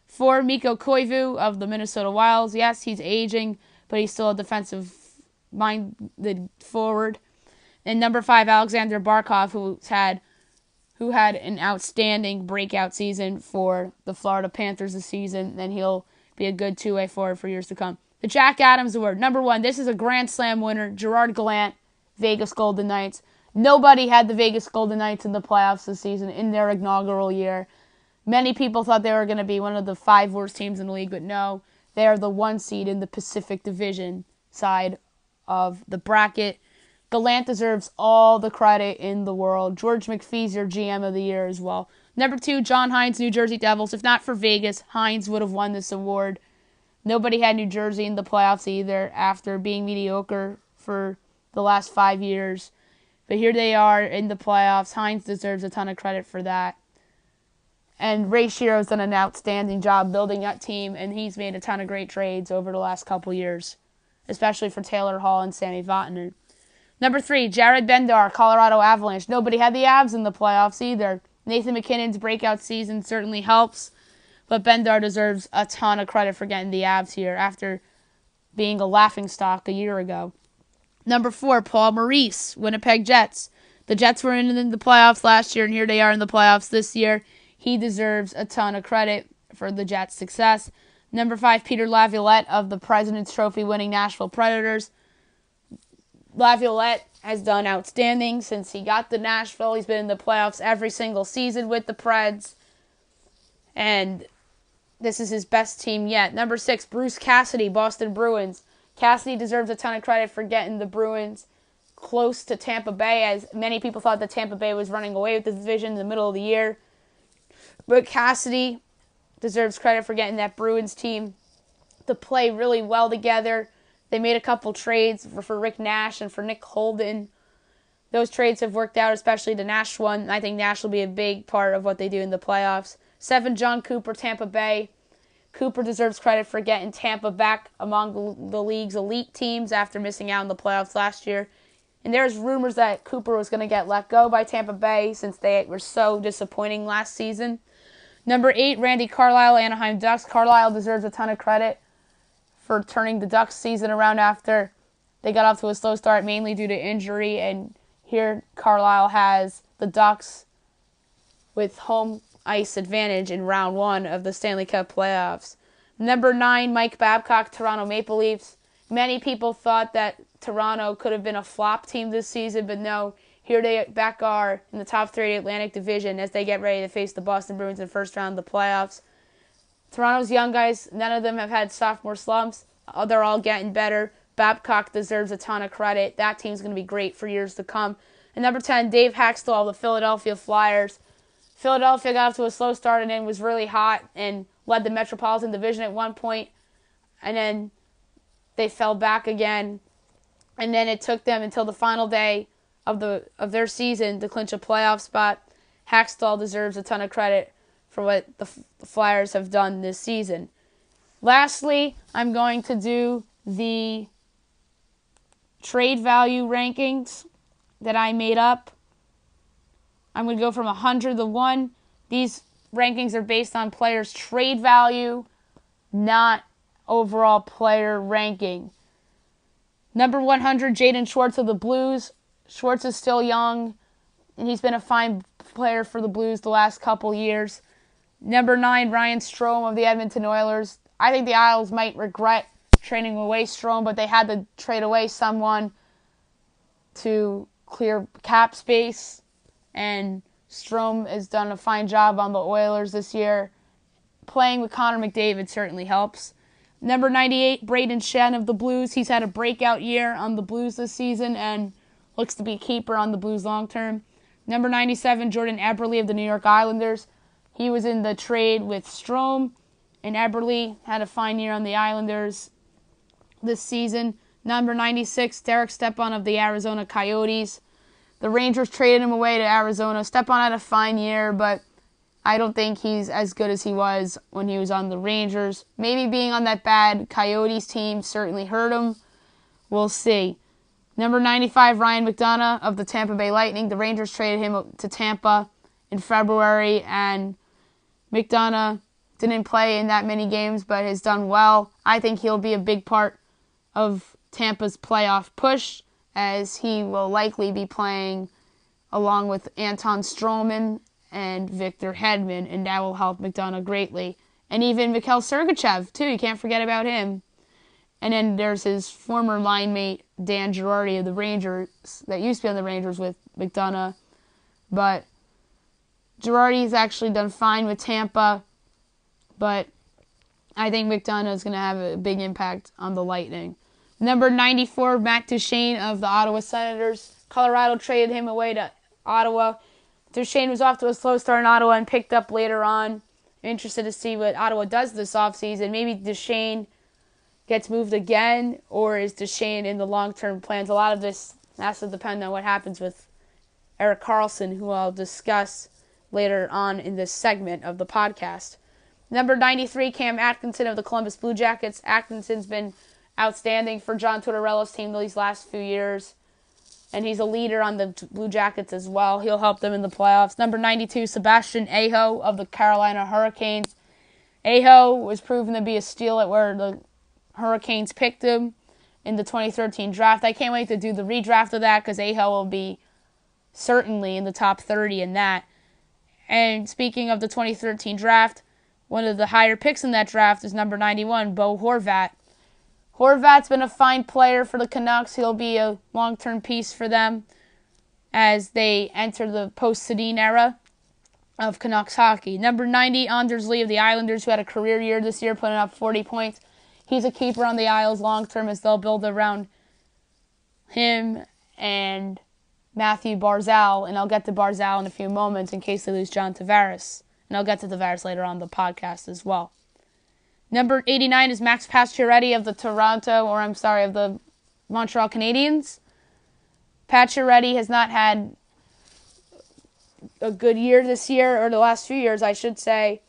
4, Mikko Koivu of the Minnesota Wild. Yes, he's aging, but he's still a defensive-minded forward. And number 5, Alexander Barkov, who had an outstanding breakout season for the Florida Panthers this season, and he'll be a good two-way forward for years to come. The Jack Adams Award. Number 1, this is a Grand Slam winner, Gerard Gallant, Vegas Golden Knights. Nobody had the Vegas Golden Knights in the playoffs this season in their inaugural year. Many people thought they were going to be one of the 5 worst teams in the league, but no, they are the 1 seed in the Pacific Division side of the bracket. Gallant deserves all the credit in the world. George McPhee's your GM of the year as well. Number 2, John Hines, New Jersey Devils. If not for Vegas, Hines would have won this award. Nobody had New Jersey in the playoffs either after being mediocre for the last 5 years. But here they are in the playoffs. Hines deserves a ton of credit for that. And Ray Shero's done an outstanding job building that team, and he's made a ton of great trades over the last couple years, especially for Taylor Hall and Sammy Vatanen. Number 3, Jared Bendar, Colorado Avalanche. Nobody had the Avs in the playoffs either. Nathan McKinnon's breakout season certainly helps, but Bendar deserves a ton of credit for getting the Avs here after being a laughingstock a year ago. Number 4, Paul Maurice, Winnipeg Jets. The Jets were in the playoffs last year, and here they are in the playoffs this year. He deserves a ton of credit for the Jets' success. Number 5, Peter Laviolette of the President's Trophy winning Nashville Predators. Laviolette has done outstanding since he got to Nashville. He's been in the playoffs every single season with the Preds, and this is his best team yet. Number 6, Bruce Cassidy, Boston Bruins. Cassidy deserves a ton of credit for getting the Bruins close to Tampa Bay, as many people thought that Tampa Bay was running away with the division in the middle of the year. But Cassidy deserves credit for getting that Bruins team to play really well together. They made a couple trades for Rick Nash and for Nick Holden. Those trades have worked out, especially the Nash one. I think Nash will be a big part of what they do in the playoffs. 7, John Cooper, Tampa Bay. Cooper deserves credit for getting Tampa back among the league's elite teams after missing out in the playoffs last year. And there's rumors that Cooper was going to get let go by Tampa Bay since they were so disappointing last season. Number 8, Randy Carlyle, Anaheim Ducks. Carlyle deserves a ton of credit for turning the Ducks season around after they got off to a slow start, mainly due to injury. And here Carlyle has the Ducks with home ice advantage in round 1 of the Stanley Cup playoffs. Number 9, Mike Babcock, Toronto Maple Leafs. Many people thought that Toronto could have been a flop team this season, but no, here they back are in the top 3 of the Atlantic Division as they get ready to face the Boston Bruins in the first round of the playoffs. Toronto's young guys, none of them have had sophomore slumps. They're all getting better. Babcock deserves a ton of credit. That team's going to be great for years to come. And number 10, Dave Haxtell, the Philadelphia Flyers. Philadelphia got off to a slow start and then was really hot and led the Metropolitan Division at one point. And then they fell back again. And then it took them until the final day of their season to clinch a playoff spot. Haxtell deserves a ton of credit for what the Flyers have done this season. Lastly, I'm going to do the trade value rankings that I made up. I'm going to go from 100 to 1. These rankings are based on players' trade value, not overall player ranking. Number 100, Jaden Schwartz of the Blues. Schwartz is still young, and he's been a fine player for the Blues the last couple years. Number 9, Ryan Strome of the Edmonton Oilers. I think the Isles might regret trading away Strome, but they had to trade away someone to clear cap space, and Strome has done a fine job on the Oilers this year. Playing with Connor McDavid certainly helps. Number 98, Braden Shen of the Blues. He's had a breakout year on the Blues this season and looks to be a keeper on the Blues long term. Number 97, Jordan Eberle of the New York Islanders. He was in the trade with Strome, and Eberle had a fine year on the Islanders this season. Number 96, Derek Stepan of the Arizona Coyotes. The Rangers traded him away to Arizona. Stepan had a fine year, but I don't think he's as good as he was when he was on the Rangers. Maybe being on that bad Coyotes team certainly hurt him. We'll see. Number 95, Ryan McDonough of the Tampa Bay Lightning. The Rangers traded him to Tampa in February, and McDonough didn't play in that many games but has done well. I think he'll be a big part of Tampa's playoff push, as he will likely be playing along with Anton Stroman and Victor Hedman, and that will help McDonough greatly. And even Mikhail Sergachev, too. You can't forget about him. And then there's his former line mate, Dan Girardi of the Rangers, that used to be on the Rangers with McDonough. But Girardi's actually done fine with Tampa, but I think McDonough is going to have a big impact on the Lightning. Number 94, Matt Duchene of the Ottawa Senators. Colorado traded him away to Ottawa. Duchene was off to a slow start in Ottawa and picked up later on. I'm interested to see what Ottawa does this offseason. Maybe Duchene gets moved again, or is Duchene in the long-term plans? A lot of this has to depend on what happens with Erik Karlsson, who I'll discuss later on in this segment of the podcast. Number 93, Cam Atkinson of the Columbus Blue Jackets. Atkinson's been outstanding for John Tortorella's team these last few years, and he's a leader on the Blue Jackets as well. He'll help them in the playoffs. Number 92, Sebastian Aho of the Carolina Hurricanes. Aho was proven to be a steal at where the Hurricanes picked him in the 2013 draft. I can't wait to do the redraft of that, because Aho will be certainly in the top 30 in that. And speaking of the 2013 draft, one of the higher picks in that draft is number 91, Bo Horvat. Horvat's been a fine player for the Canucks. He'll be a long-term piece for them as they enter the post-Sedin era of Canucks hockey. Number 90, Anders Lee of the Islanders, who had a career year this year, putting up 40 points. He's a keeper on the Isles long-term, as they'll build around him and Matthew Barzal, and I'll get to Barzal in a few moments in case they lose John Tavares. And I'll get to Tavares later on the podcast as well. Number 89 is Max Pacioretty of the Montreal Canadiens. Pacioretty has not had a good year this year, or the last few years, I should say.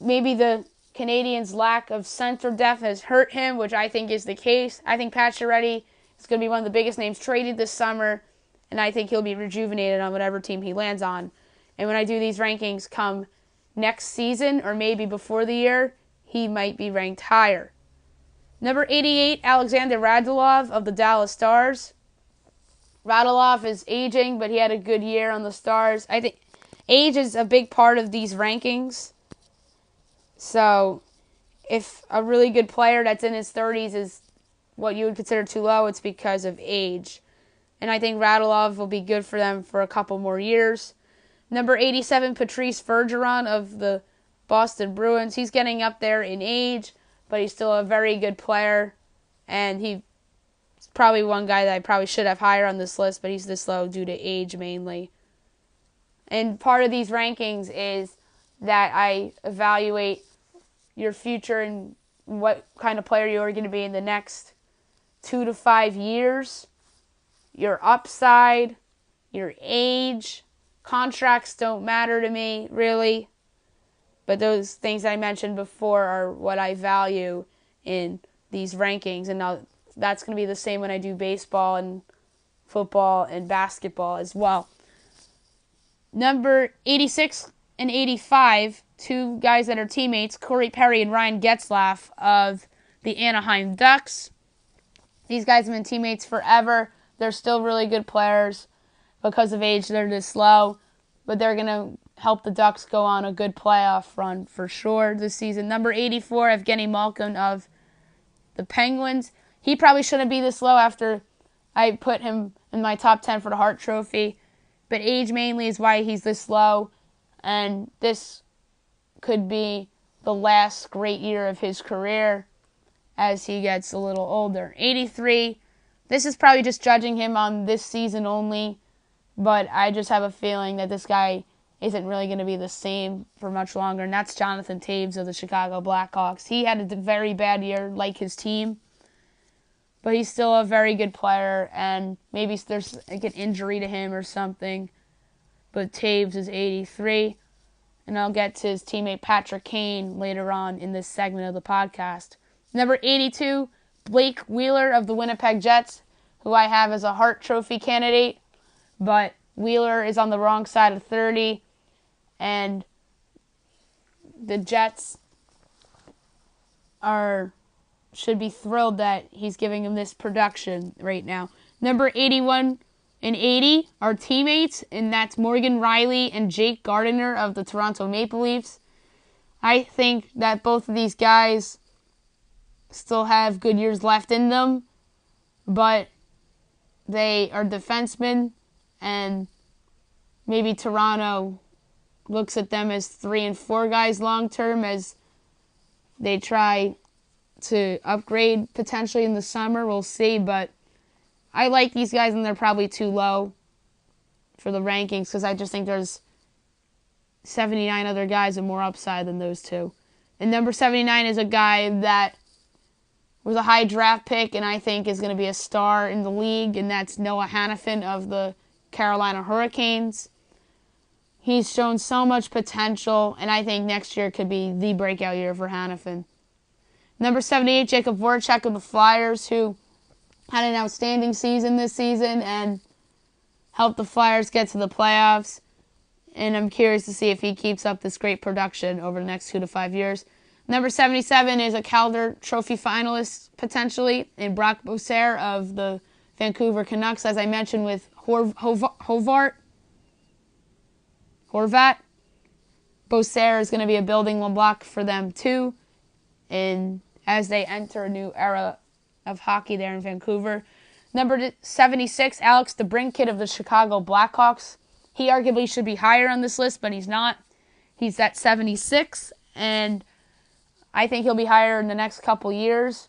Maybe the Canadiens' lack of center depth has hurt him, which I think is the case. I think Pacioretty is going to be one of the biggest names traded this summer, and I think he'll be rejuvenated on whatever team he lands on. And when I do these rankings come next season, or maybe before the year, he might be ranked higher. Number 88, Alexander Radulov of the Dallas Stars. Radulov is aging, but he had a good year on the Stars. I think age is a big part of these rankings. So if a really good player that's in his 30s is what you would consider too low, it's because of age. And I think Radulov will be good for them for a couple more years. Number 87, Patrice Bergeron of the Boston Bruins. He's getting up there in age, but he's still a very good player. And he's probably one guy that I probably should have higher on this list, but he's this low due to age mainly. And part of these rankings is that I evaluate your future and what kind of player you are going to be in the next 2 to 5 years, your upside, your age. Contracts don't matter to me, really. But those things I mentioned before are what I value in these rankings. And now that's going to be the same when I do baseball and football and basketball as well. Number 86, and 85, two guys that are teammates, Corey Perry and Ryan Getzlaf of the Anaheim Ducks. These guys have been teammates forever. They're still really good players. Because of age, they're just slow. But they're going to help the Ducks go on a good playoff run for sure this season. Number 84, Evgeny Malkin of the Penguins. He probably shouldn't be this low after I put him in my top 10 for the Hart Trophy. But age mainly is why he's this low. And this could be the last great year of his career as he gets a little older. 83, this is probably just judging him on this season only. But I just have a feeling that this guy isn't really going to be the same for much longer. And that's Jonathan Toews of the Chicago Blackhawks. He had a very bad year, like his team. But he's still a very good player. And maybe there's like an injury to him or something. But Toews is 83. And I'll get to his teammate Patrick Kane later on in this segment of the podcast. Number 82, Blake Wheeler of the Winnipeg Jets, who I have as a Hart Trophy candidate. But Wheeler is on the wrong side of 30. And the Jets should be thrilled that he's giving him this production right now. Number 81 and 80 are teammates, and that's Morgan Riley and Jake Gardiner of the Toronto Maple Leafs. I think that both of these guys still have good years left in them, but they are defensemen, and maybe Toronto looks at them as 3 and 4 guys long term as they try to upgrade potentially in the summer. We'll see, but I like these guys, and they're probably too low for the rankings because I just think there's 79 other guys with more upside than those two. And number 79 is a guy that was a high draft pick and I think is going to be a star in the league, and that's Noah Hannafin of the Carolina Hurricanes. He's shown so much potential, and I think next year could be the breakout year for Hannafin. Number 78, Jacob Voracek of the Flyers, who had an outstanding season this season and helped the Flyers get to the playoffs. And I'm curious to see if he keeps up this great production over the next 2 to 5 years. Number 77 is a Calder Trophy finalist, potentially, in Brock Boeser of the Vancouver Canucks. As I mentioned with Horvat, Boeser is going to be a building block for them too, and as they enter a new era of hockey there in Vancouver. Number 76, Alex DeBrincat of the Chicago Blackhawks. He arguably should be higher on this list, but he's not. He's at 76, and I think he'll be higher in the next couple years.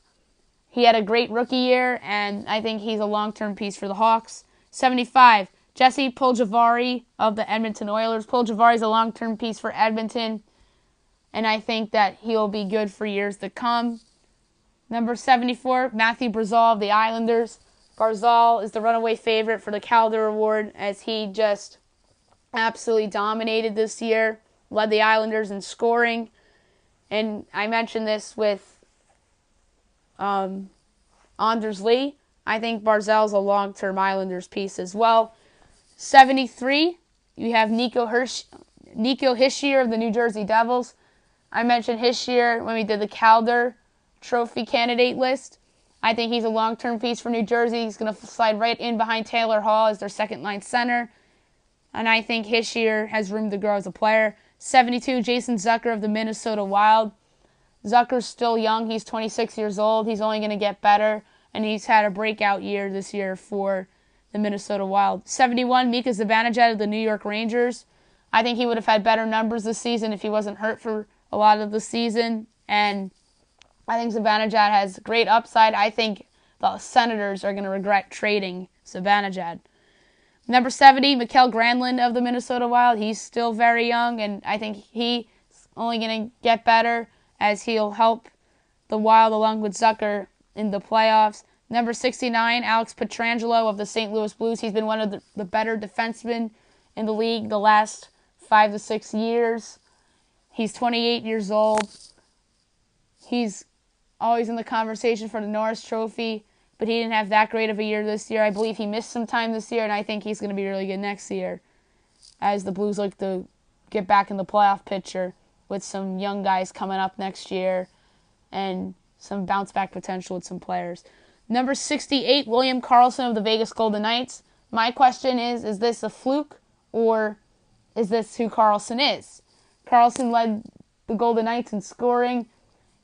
He had a great rookie year, and I think he's a long-term piece for the Hawks. 75, Jesse Puljujarvi of the Edmonton Oilers. Puljujarvi is a long-term piece for Edmonton, and I think that he'll be good for years to come. Number 74, Matthew Barzal of the Islanders. Barzal is the runaway favorite for the Calder Award as he just absolutely dominated this year, led the Islanders in scoring. And I mentioned this with Anders Lee. I think Barzal's a long-term Islanders piece as well. 73, you have Nico Hischier of the New Jersey Devils. I mentioned Hischier when we did the Calder Trophy candidate list. I think he's a long-term piece for New Jersey. He's going to slide right in behind Taylor Hall as their second-line center. And I think Hischier has room to grow as a player. 72, Jason Zucker of the Minnesota Wild. Zucker's still young. He's 26 years old. He's only going to get better. And he's had a breakout year this year for the Minnesota Wild. 71, Mika Zibanejad of the New York Rangers. I think he would have had better numbers this season if he wasn't hurt for a lot of the season. And I think Zibanejad has great upside. I think the Senators are going to regret trading Zibanejad. Number 70, Mikael Granlund of the Minnesota Wild. He's still very young, and I think he's only going to get better as he'll help the Wild along with Zucker in the playoffs. Number 69, Alex Pietrangelo of the St. Louis Blues. He's been one of the better defensemen in the league the last 5 to 6 years. He's 28 years old. He's always in the conversation for the Norris Trophy, but he didn't have that great of a year this year. I believe he missed some time this year, and I think he's going to be really good next year as the Blues look to get back in the playoff picture with some young guys coming up next year and some bounce back potential with some players. Number 68, William Karlsson of the Vegas Golden Knights. My question is this a fluke or is this who Karlsson is? Karlsson led the Golden Knights in scoring.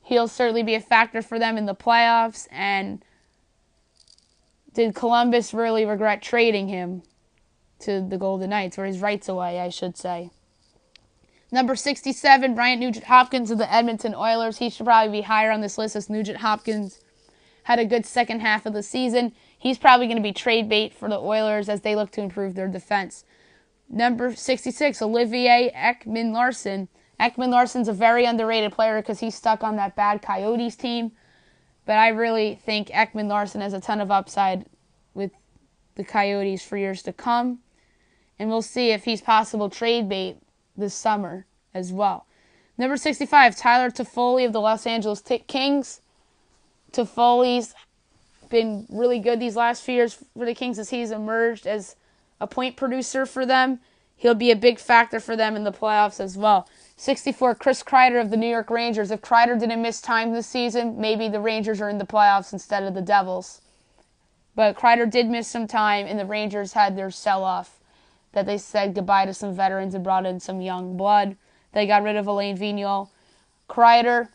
He'll certainly be a factor for them in the playoffs. And did Columbus really regret trading him to the Golden Knights, or his rights away, I should say? Number 67, Ryan Nugent-Hopkins of the Edmonton Oilers. He should probably be higher on this list as Nugent-Hopkins had a good second half of the season. He's probably going to be trade bait for the Oilers as they look to improve their defense. Number 66, Olivier Ekman-Larsson. Ekman-Larsson's a very underrated player because he's stuck on that bad Coyotes team. But I really think Ekman-Larsson has a ton of upside with the Coyotes for years to come. And we'll see if he's possible trade bait this summer as well. Number 65, Tyler Toffoli of the Los Angeles Kings. Toffoli's been really good these last few years for the Kings as he's emerged as a point producer for them. He'll be a big factor for them in the playoffs as well. 64, Chris Kreider of the New York Rangers. If Kreider didn't miss time this season, maybe the Rangers are in the playoffs instead of the Devils. But Kreider did miss some time, and the Rangers had their sell-off that they said goodbye to some veterans and brought in some young blood. They got rid of Alain Vigneault. Kreider,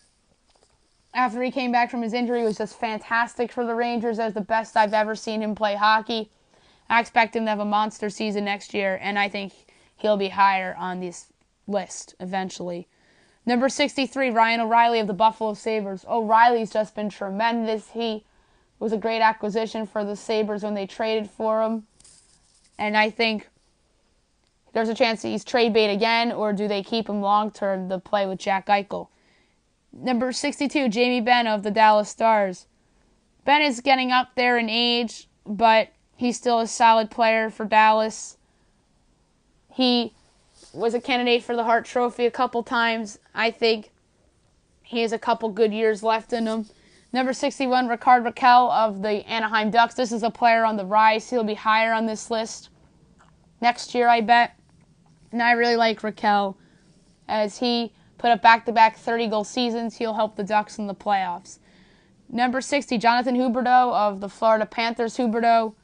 after he came back from his injury, was just fantastic for the Rangers, as the best I've ever seen him play hockey. I expect him to have a monster season next year, and I think he'll be higher on this list eventually. Number 63, Ryan O'Reilly of the Buffalo Sabres. O'Reilly's just been tremendous. He was a great acquisition for the Sabres when they traded for him. And I think there's a chance that he's trade bait again, or do they keep him long-term to play with Jack Eichel? Number 62, Jamie Benn of the Dallas Stars. Benn is getting up there in age, but he's still a solid player for Dallas. He was a candidate for the Hart Trophy a couple times. I think he has a couple good years left in him. Number 61, Rickard Rakell of the Anaheim Ducks. This is a player on the rise. He'll be higher on this list next year, I bet. And I really like Rakell. As he put up back-to-back 30-goal seasons, he'll help the Ducks in the playoffs. Number 60, Jonathan Huberdeau of the Florida Panthers. Huberdeau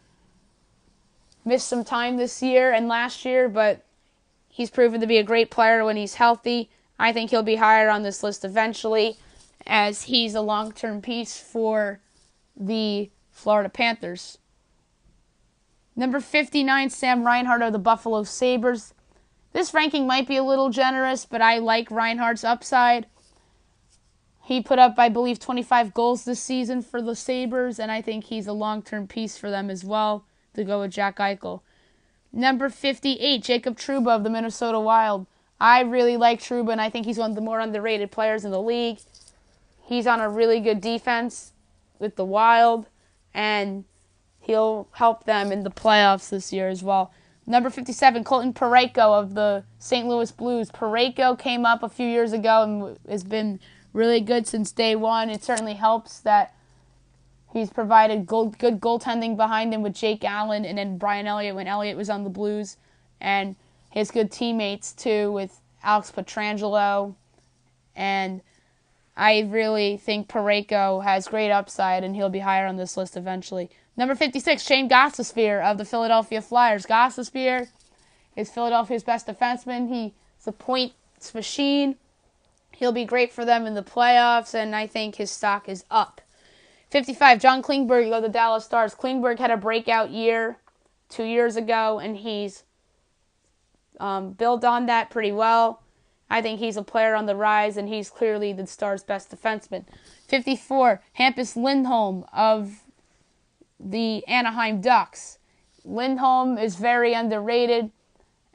missed some time this year and last year, but he's proven to be a great player when he's healthy. I think he'll be higher on this list eventually, as he's a long-term piece for the Florida Panthers. Number 59, Sam Reinhart of the Buffalo Sabres. This ranking might be a little generous, but I like Reinhart's upside. He put up, I believe, 25 goals this season for the Sabres, and I think he's a long-term piece for them as well to go with Jack Eichel. Number 58, Jacob Trouba of the Minnesota Wild. I really like Trouba, and I think he's one of the more underrated players in the league. He's on a really good defense with the Wild, and he'll help them in the playoffs this year as well. Number 57, Colton Parayko of the St. Louis Blues. Parayko came up a few years ago and has been really good since day one. It certainly helps that he's provided good goaltending behind him with Jake Allen and then Brian Elliott when Elliott was on the Blues. And he has good teammates, too, with Alex Pietrangelo. And I really think Parayko has great upside, and he'll be higher on this list eventually. Number 56, Shane Gostisbehere of the Philadelphia Flyers. Gostisbehere is Philadelphia's best defenseman. He's a points machine. He'll be great for them in the playoffs, and I think his stock is up. 55, John Klingberg of the Dallas Stars. Klingberg had a breakout year 2 years ago, and he's built on that pretty well. I think he's a player on the rise, and he's clearly the Stars' best defenseman. 54, Hampus Lindholm of the Anaheim Ducks. Lindholm is very underrated,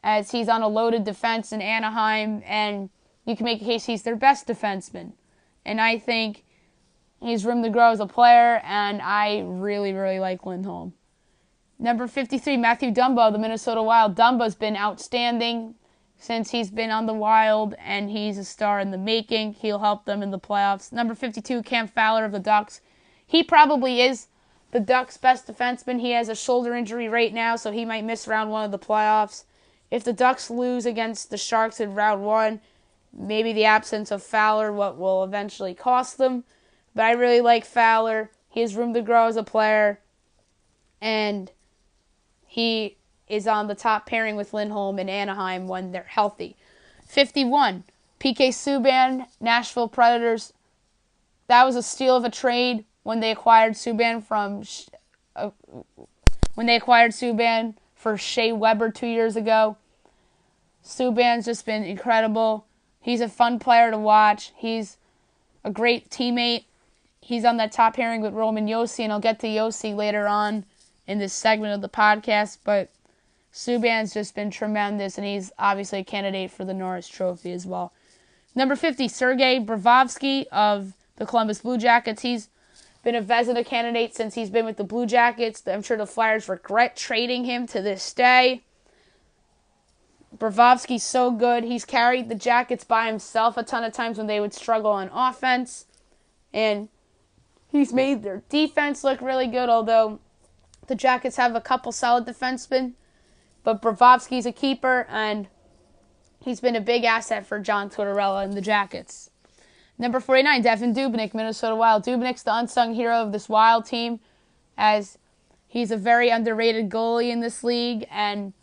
as he's on a loaded defense in Anaheim, and you can make a case he's their best defenseman. And I think he's room to grow as a player, and I really, really like Lindholm. Number 53, Matthew Dumba of the Minnesota Wild. Dumba's been outstanding since he's been on the Wild, and he's a star in the making. He'll help them in the playoffs. Number 52, Cam Fowler of the Ducks. He probably is the Ducks' best defenseman. He has a shoulder injury right now, so he might miss round one of the playoffs. if the Ducks lose against the Sharks in round one, maybe the absence of Fowler what will eventually cost them. But I really like Fowler. He has room to grow as a player. And he is on the top pairing with Lindholm and Anaheim when they're healthy. 51, PK Subban, Nashville Predators. That was a steal of a trade when they acquired Subban for Shea Weber 2 years ago. Subban's just been incredible. He's a fun player to watch. He's a great teammate. He's on that top pairing with Roman Josi, and I'll get to Josi later on in this segment of the podcast, but Subban's just been tremendous, and he's obviously a candidate for the Norris Trophy as well. Number 50, Sergei Bobrovsky of the Columbus Blue Jackets. He's been a Vezina candidate since he's been with the Blue Jackets. I'm sure the Flyers regret trading him to this day. Bobrovsky's so good. He's carried the Jackets by himself a ton of times when they would struggle on offense, and he's made their defense look really good, although the Jackets have a couple solid defensemen. But Bobrovsky's a keeper, and he's been a big asset for John Tortorella and the Jackets. Number 49, Devin Dubnyk, Minnesota Wild. Dubnyk's the unsung hero of this Wild team, as he's a very underrated goalie in this league, and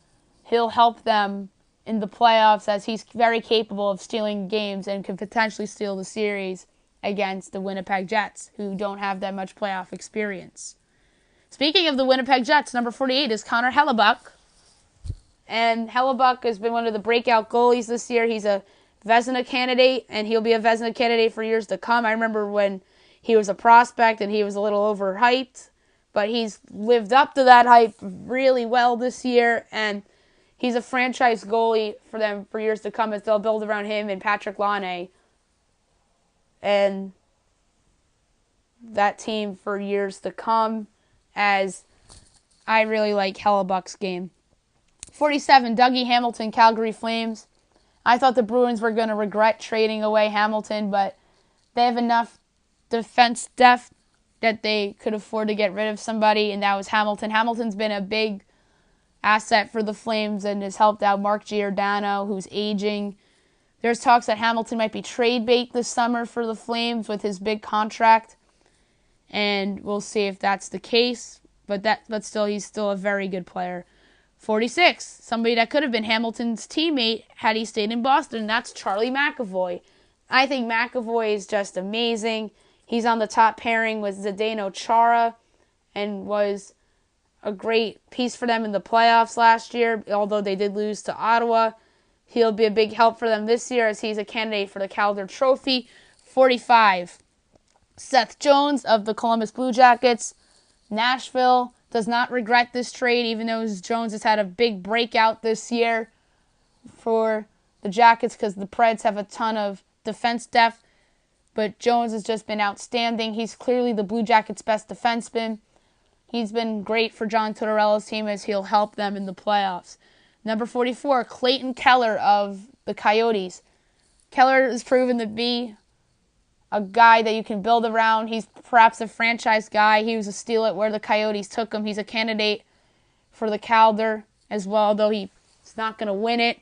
he'll help them in the playoffs as he's very capable of stealing games and can potentially steal the series against the Winnipeg Jets, who don't have that much playoff experience. Speaking of the Winnipeg Jets, number 48 is Connor Hellebuyck. And Hellebuyck has been one of the breakout goalies this year. He's a Vezina candidate, and he'll be a Vezina candidate for years to come. I remember when he was a prospect and he was a little overhyped, but he's lived up to that hype really well this year, and he's a franchise goalie for them for years to come as they'll build around him and Patrick Laine and that team for years to come, as I really like Hellebuyck's game. 47, Dougie Hamilton, Calgary Flames. I thought the Bruins were going to regret trading away Hamilton, but they have enough defense depth that they could afford to get rid of somebody, and that was Hamilton. Hamilton's been a big asset for the Flames and has helped out Mark Giordano, who's aging. There's talks that Hamilton might be trade bait this summer for the Flames with his big contract, and we'll see if that's the case. But still, he's still a very good player. 46, somebody that could have been Hamilton's teammate had he stayed in Boston, and that's Charlie McAvoy. I think McAvoy is just amazing. He's on the top pairing with Zdeno Chara and was a great piece for them in the playoffs last year, although they did lose to Ottawa. He'll be a big help for them this year as he's a candidate for the Calder Trophy. 45, Seth Jones of the Columbus Blue Jackets. Nashville does not regret this trade, even though Jones has had a big breakout this year for the Jackets because the Preds have a ton of defense depth. But Jones has just been outstanding. He's clearly the Blue Jackets' best defenseman. He's been great for John Tortorella's team as he'll help them in the playoffs. Number 44, Clayton Keller of the Coyotes. Keller has proven to be a guy that you can build around. He's perhaps a franchise guy. He was a steal at where the Coyotes took him. He's a candidate for the Calder as well, though he's not going to win it.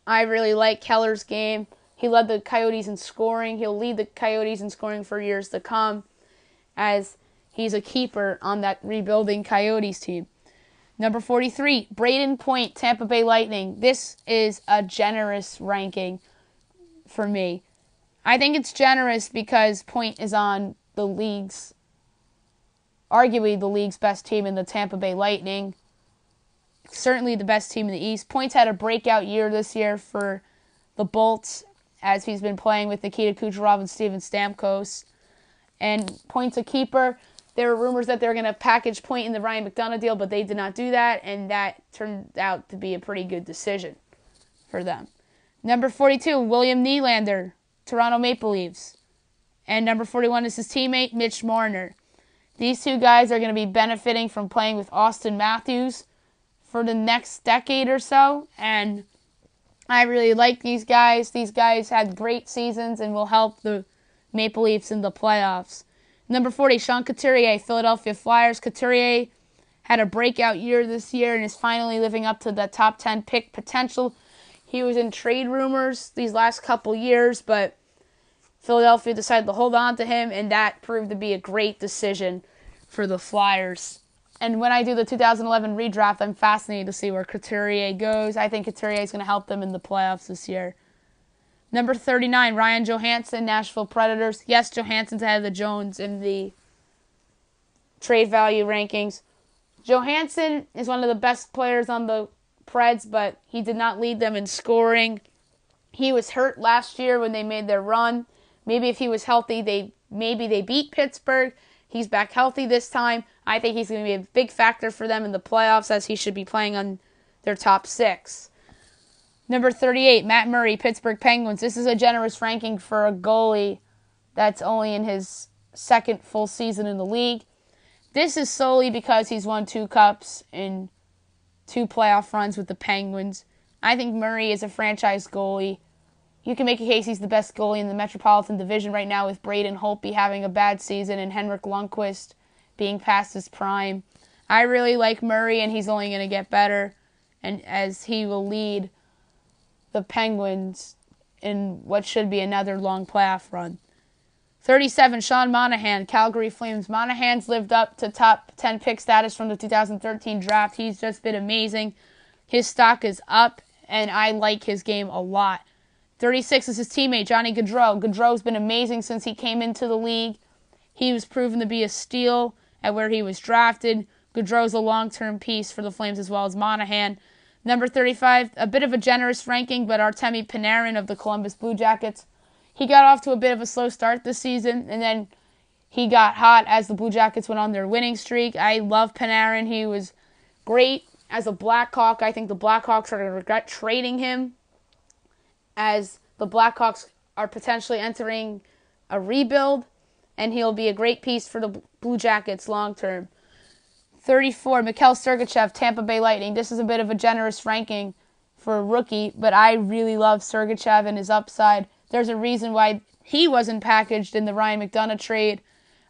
I really like Keller's game. He led the Coyotes in scoring. He'll lead the Coyotes in scoring for years to come as he's a keeper on that rebuilding Coyotes team. Number 43, Braden Point, Tampa Bay Lightning. This is a generous ranking for me. I think it's generous because Point is on the league's, arguably the league's best team in the Tampa Bay Lightning. Certainly the best team in the East. Point's had a breakout year this year for the Bolts as he's been playing with Nikita Kucherov and Steven Stamkos. And Point's a keeper. There were rumors that they were going to package Point in the Ryan McDonagh deal, but they did not do that, and that turned out to be a pretty good decision for them. Number 42, William Nylander, Toronto Maple Leafs. And number 41 is his teammate, Mitch Marner. These two guys are going to be benefiting from playing with Austin Matthews for the next decade or so, and I really like these guys. These guys had great seasons and will help the Maple Leafs in the playoffs. Number 40, Sean Couturier, Philadelphia Flyers. Couturier had a breakout year this year and is finally living up to the top 10 pick potential. He was in trade rumors these last couple years, but Philadelphia decided to hold on to him, and that proved to be a great decision for the Flyers. And when I do the 2011 redraft, I'm fascinated to see where Couturier goes. I think Couturier is going to help them in the playoffs this year. Number 39, Ryan Johansson, Nashville Predators. Yes, Johansson's ahead of the Jones in the trade value rankings. Johansson is one of the best players on the Preds, but he did not lead them in scoring. He was hurt last year when they made their run. Maybe if he was healthy, they beat Pittsburgh. He's back healthy this time. I think he's going to be a big factor for them in the playoffs, as he should be playing on their top 6. Number 38, Matt Murray, Pittsburgh Penguins. This is a generous ranking for a goalie that's only in his second full season in the league. This is solely because he's won 2 cups in 2 playoff runs with the Penguins. I think Murray is a franchise goalie. You can make a case he's the best goalie in the Metropolitan Division right now, with Braden Holtby having a bad season and Henrik Lundqvist being past his prime. I really like Murray, and he's only going to get better, and as he will lead the Penguins in what should be another long playoff run. 37, Sean Monahan, Calgary Flames. Monahan's lived up to top 10 pick status from the 2013 draft. He's just been amazing. His stock is up, and I like his game a lot. 36 is his teammate, Johnny Gaudreau. Gaudreau's been amazing since he came into the league. He was proven to be a steal at where he was drafted. Gaudreau's a long-term piece for the Flames as well as Monahan. Number 35, a bit of a generous ranking, but Artemi Panarin of the Columbus Blue Jackets. He got off to a bit of a slow start this season, and then he got hot as the Blue Jackets went on their winning streak. I love Panarin. He was great as a Blackhawk. I think the Blackhawks are going to regret trading him, as the Blackhawks are potentially entering a rebuild, and he'll be a great piece for the Blue Jackets long term. 34, Mikhail Sergachev, Tampa Bay Lightning. This is a bit of a generous ranking for a rookie, but I really love Sergachev and his upside. There's a reason why he wasn't packaged in the Ryan McDonagh trade.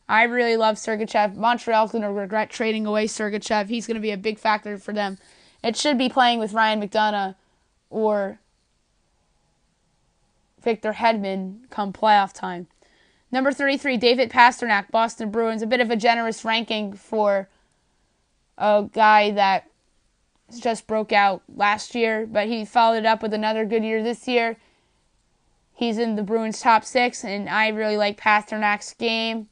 I really love Sergachev. Montreal's going to regret trading away Sergachev. He's going to be a big factor for them. It should be playing with Ryan McDonagh or Victor Hedman come playoff time. Number 33, David Pastrnak, Boston Bruins. A bit of a generous ranking for a guy that just broke out last year, but he followed it up with another good year this year. He's in the Bruins' top 6, and I really like Pasternak's game.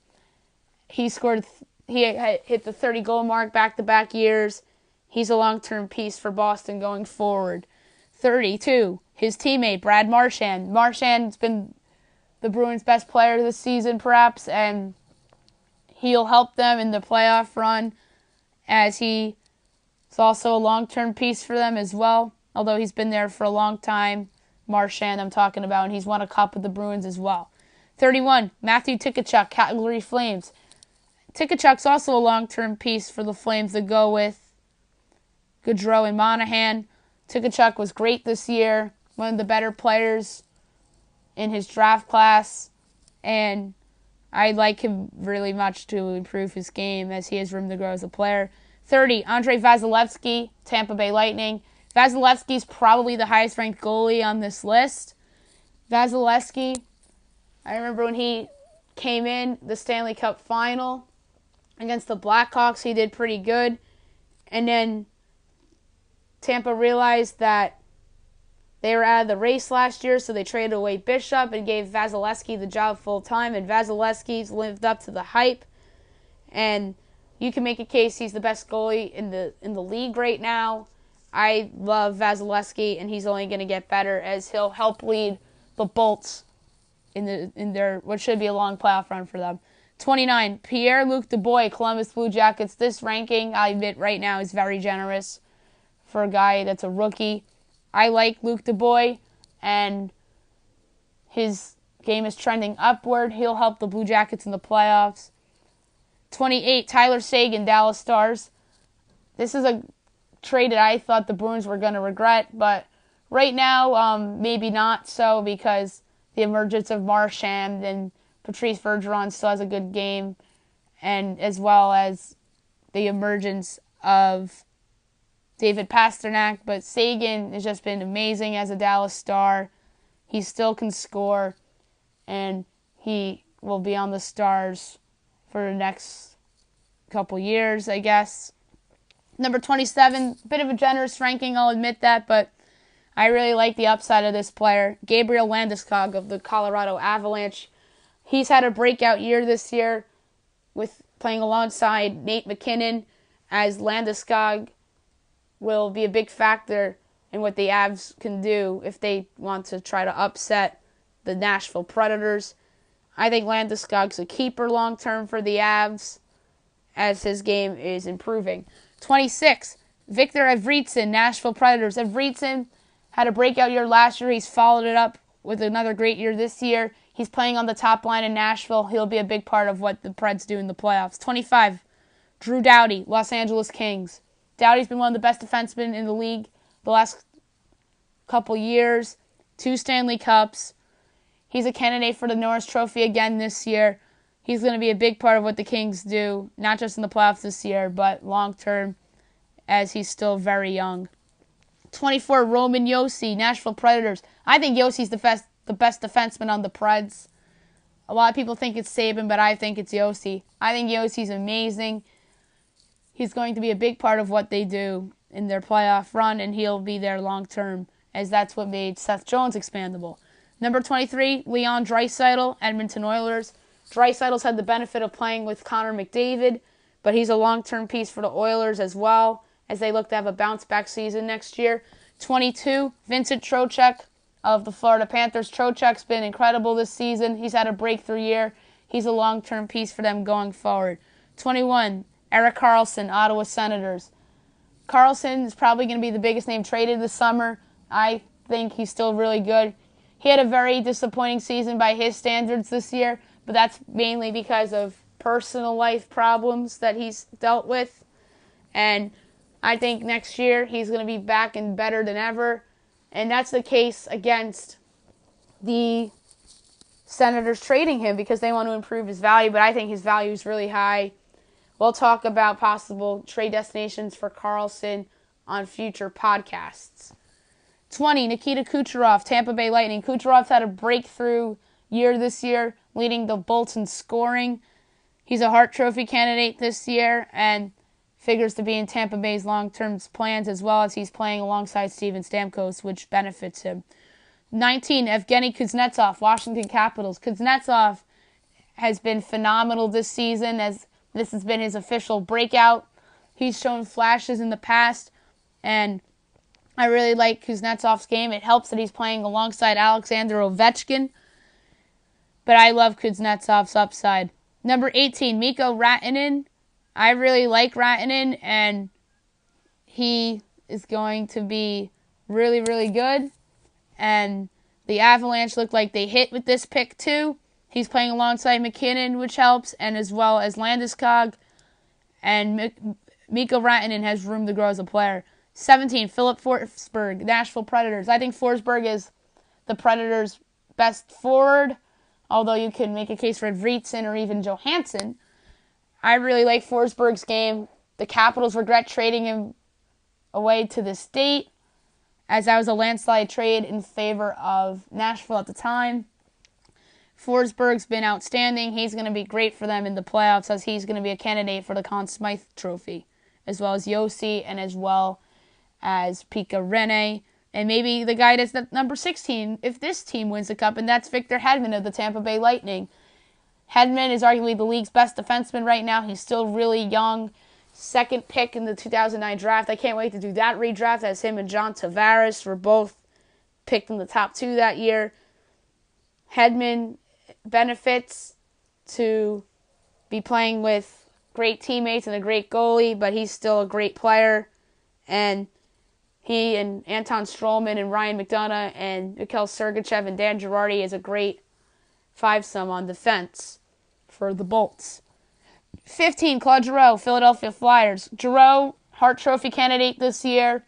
He hit the 30-goal mark back-to-back years. He's a long-term piece for Boston going forward. 32, his teammate, Brad Marchand. Marchand's been the Bruins' best player this season, perhaps, and he'll help them in the playoff run, as he is also a long-term piece for them as well, although he's been there for a long time. Marchand I'm talking about, and he's won a cup with the Bruins as well. 31, Matthew Tkachuk, Calgary Flames. Tkachuk's also a long-term piece for the Flames to go with Gaudreau and Monahan. Tkachuk was great this year, one of the better players in his draft class, and I like him really much to improve his game, as he has room to grow as a player. 30, Andrei Vasilevskiy, Tampa Bay Lightning. Vasilevsky's probably the highest-ranked goalie on this list. Vasilevskiy, I remember when he came in the Stanley Cup final against the Blackhawks, he did pretty good. And then Tampa realized that they were out of the race last year, so they traded away Bishop and gave Vasilevskiy the job full-time, and Vasilevsky's lived up to the hype. And you can make a case he's the best goalie in the league right now. I love Vasilevskiy, and he's only going to get better, as he'll help lead the Bolts in their what should be a long playoff run for them. 29, Pierre-Luc Dubois, Columbus Blue Jackets. This ranking, I admit right now, is very generous for a guy that's a rookie. I like Luc Dubois, and his game is trending upward. He'll help the Blue Jackets in the playoffs. 28, Tyler Seguin, Dallas Stars. This is a trade that I thought the Bruins were going to regret, but right now, maybe not so, because the emergence of Marchand and Patrice Bergeron still has a good game, and as well as the emergence of David Pastrnak, but Sagan has just been amazing as a Dallas Star. He still can score, and he will be on the Stars for the next couple years, I guess. Number 27, bit of a generous ranking, I'll admit that, but I really like the upside of this player. Gabriel Landeskog of the Colorado Avalanche. He's had a breakout year this year with playing alongside Nate McKinnon, as Landeskog will be a big factor in what the Avs can do if they want to try to upset the Nashville Predators. I think Landeskog's a keeper long-term for the Avs as his game is improving. 26, Victor Evridson, Nashville Predators. Evridson had a breakout year last year. He's followed it up with another great year this year. He's playing on the top line in Nashville. He'll be a big part of what the Preds do in the playoffs. 25, Drew Doughty, Los Angeles Kings. Doughty's been one of the best defensemen in the league the last couple years. 2 Stanley Cups. He's a candidate for the Norris Trophy again this year. He's going to be a big part of what the Kings do, not just in the playoffs this year, but long-term, as he's still very young. 24, Roman Josi, Nashville Predators. I think Josi's the best defenseman on the Preds. A lot of people think it's Sabin, but I think it's Josi. I think Josi's amazing. He's going to be a big part of what they do in their playoff run, and he'll be there long-term, as that's what made Seth Jones expandable. Number 23, Leon Draisaitl, Edmonton Oilers. Draisaitl's had the benefit of playing with Connor McDavid, but he's a long-term piece for the Oilers as well, as they look to have a bounce-back season next year. 22, Vincent Trocheck of the Florida Panthers. Trocheck's been incredible this season. He's had a breakthrough year. He's a long-term piece for them going forward. 21, Erik Karlsson, Ottawa Senators. Karlsson is probably going to be the biggest name traded this summer. I think he's still really good. He had a very disappointing season by his standards this year, but that's mainly because of personal life problems that he's dealt with. And I think next year he's going to be back and better than ever. And that's the case against the Senators trading him because they want to improve his value, but I think his value is really high. We'll talk about possible trade destinations for Karlsson on future podcasts. 20, Nikita Kucherov, Tampa Bay Lightning. Kucherov's had a breakthrough year this year, leading the Bolts in scoring. He's a Hart Trophy candidate this year and figures to be in Tampa Bay's long-term plans, as well as he's playing alongside Steven Stamkos, which benefits him. 19, Evgeny Kuznetsov, Washington Capitals. Kuznetsov has been phenomenal this season, as this has been his official breakout. He's shown flashes in the past, and I really like Kuznetsov's game. It helps that he's playing alongside Alexander Ovechkin, but I love Kuznetsov's upside. Number 18, Mikko Rantanen. I really like Rantanen, and he is going to be really, really good. And the Avalanche look like they hit with this pick too. He's playing alongside McKinnon, which helps, and as well as Landeskog. And Mikko Rantanen has room to grow as a player. 17, Philip Forsberg, Nashville Predators. I think Forsberg is the Predators' best forward, although you can make a case for Vrietsen or even Johansson. I really like Forsberg's game. The Capitals regret trading him away to the state, as that was a landslide trade in favor of Nashville at the time. Forsberg's been outstanding. He's going to be great for them in the playoffs, as he's going to be a candidate for the Conn Smythe Trophy, as well as Josi and as well as Pekka Rinne, and maybe the guy that's at number 16 if this team wins the Cup, and that's Victor Hedman of the Tampa Bay Lightning. Hedman is arguably the league's best defenseman right now. He's still really young. Second pick in the 2009 draft. I can't wait to do that redraft, as him and John Tavares were both picked in the top 2 that year. Hedman benefits to be playing with great teammates and a great goalie, but he's still a great player. And he and Anton Strowman and Ryan McDonough and Mikhail Sergachev and Dan Girardi is a great fivesome on defense for the Bolts. 15, Claude Giroux, Philadelphia Flyers. Giroux, Hart Trophy candidate this year,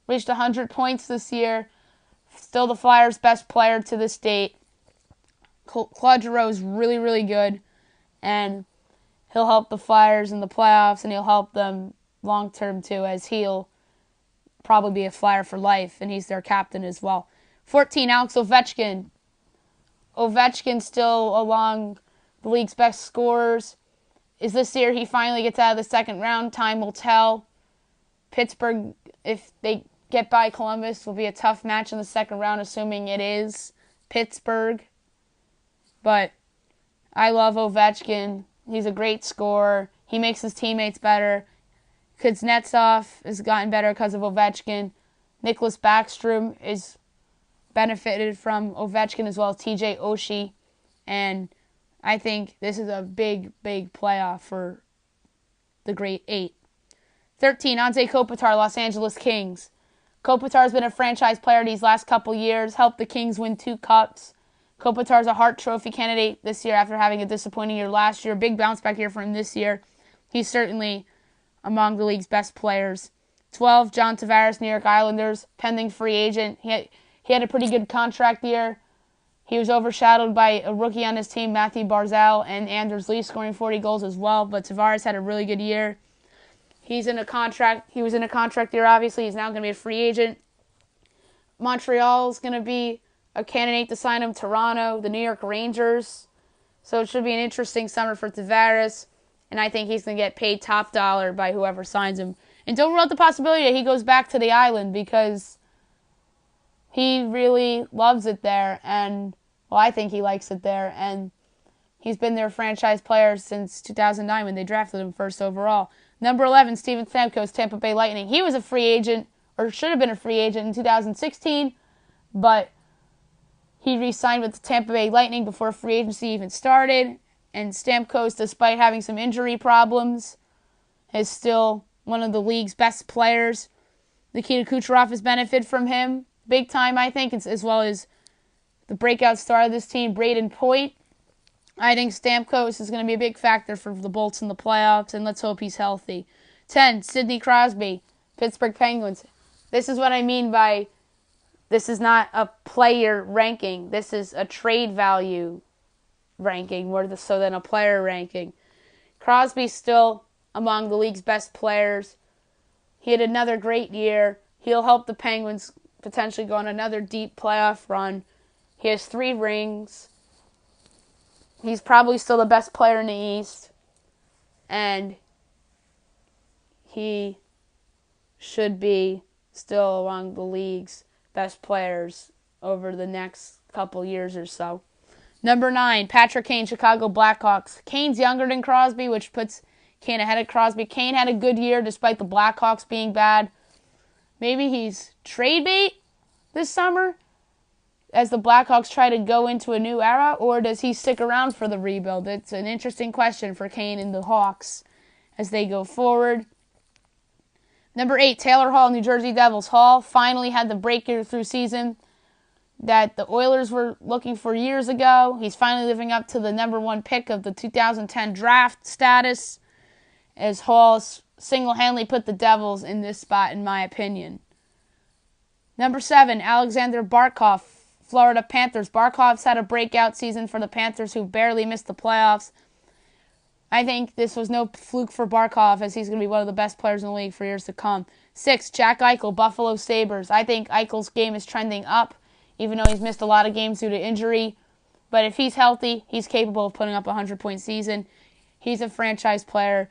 reached 100 points this year. Still the Flyers' best player to this date. Claude Giroux is really, really good, and he'll help the Flyers in the playoffs, and he'll help them long-term too, as he'll probably be a Flyer for life, and he's their captain as well. 14, Alex Ovechkin. Ovechkin still along the league's best scorers. Is this year he finally gets out of the second round? Time will tell. Pittsburgh, if they get by Columbus, will be a tough match in the second round, assuming it is Pittsburgh. But I love Ovechkin. He's a great scorer. He makes his teammates better. Kuznetsov has gotten better because of Ovechkin. Nicholas Backstrom is benefited from Ovechkin as well as TJ Oshie. And I think this is a big, big playoff for the Great Eight. 13, Anze Kopitar, Los Angeles Kings. Kopitar has been a franchise player these last couple years, helped the Kings win 2 cups. Kopitar is a Hart Trophy candidate this year after having a disappointing year last year. Big bounce back year for him this year. He's certainly among the league's best players. 12, John Tavares, New York Islanders, pending free agent. He had a pretty good contract year. He was overshadowed by a rookie on his team, Matthew Barzal, and Anders Lee scoring 40 goals as well. But Tavares had a really good year. He was in a contract year, obviously. He's now going to be a free agent. Montreal's going to be a candidate to sign him. Toronto, the New York Rangers. So it should be an interesting summer for Tavares. And I think he's going to get paid top dollar by whoever signs him. And don't rule out the possibility that he goes back to the island, because he really loves it there. And, well, I think he likes it there. And he's been their franchise player since 2009 when they drafted him first overall. Number 11, Steven Stamkos, Tampa Bay Lightning. He was a free agent, or should have been a free agent in 2016, but he re-signed with the Tampa Bay Lightning before free agency even started. And Stamkos, despite having some injury problems, is still one of the league's best players. Nikita Kucherov has benefited from him big time, I think, as well as the breakout star of this team, Braden Point. I think Stamkos is going to be a big factor for the Bolts in the playoffs, and let's hope he's healthy. 10, Sidney Crosby, Pittsburgh Penguins. This is what I mean by this is not a player ranking. This is a trade value ranking more so than a player ranking. Crosby's still among the league's best players. He had another great year. He'll help the Penguins potentially go on another deep playoff run. He has 3 rings. He's probably still the best player in the East. And he should be still among the league's best players over the next couple years or so. Number 9, Patrick Kane, Chicago Blackhawks. Kane's younger than Crosby, which puts Kane ahead of Crosby. Kane had a good year despite the Blackhawks being bad. Maybe he's trade bait this summer as the Blackhawks try to go into a new era, or does he stick around for the rebuild? It's an interesting question for Kane and the Hawks as they go forward. Number 8, Taylor Hall, New Jersey Devils. Hall finally had the breakthrough season that the Oilers were looking for years ago. He's finally living up to the number 1 pick of the 2010 draft status, as Hall single-handedly put the Devils in this spot, in my opinion. Number 7, Alexander Barkov, Florida Panthers. Barkov's had a breakout season for the Panthers, who barely missed the playoffs. I think this was no fluke for Barkov, as he's going to be one of the best players in the league for years to come. 6, Jack Eichel, Buffalo Sabres. I think Eichel's game is trending up, even though he's missed a lot of games due to injury. But if he's healthy, he's capable of putting up a 100-point season. He's a franchise player,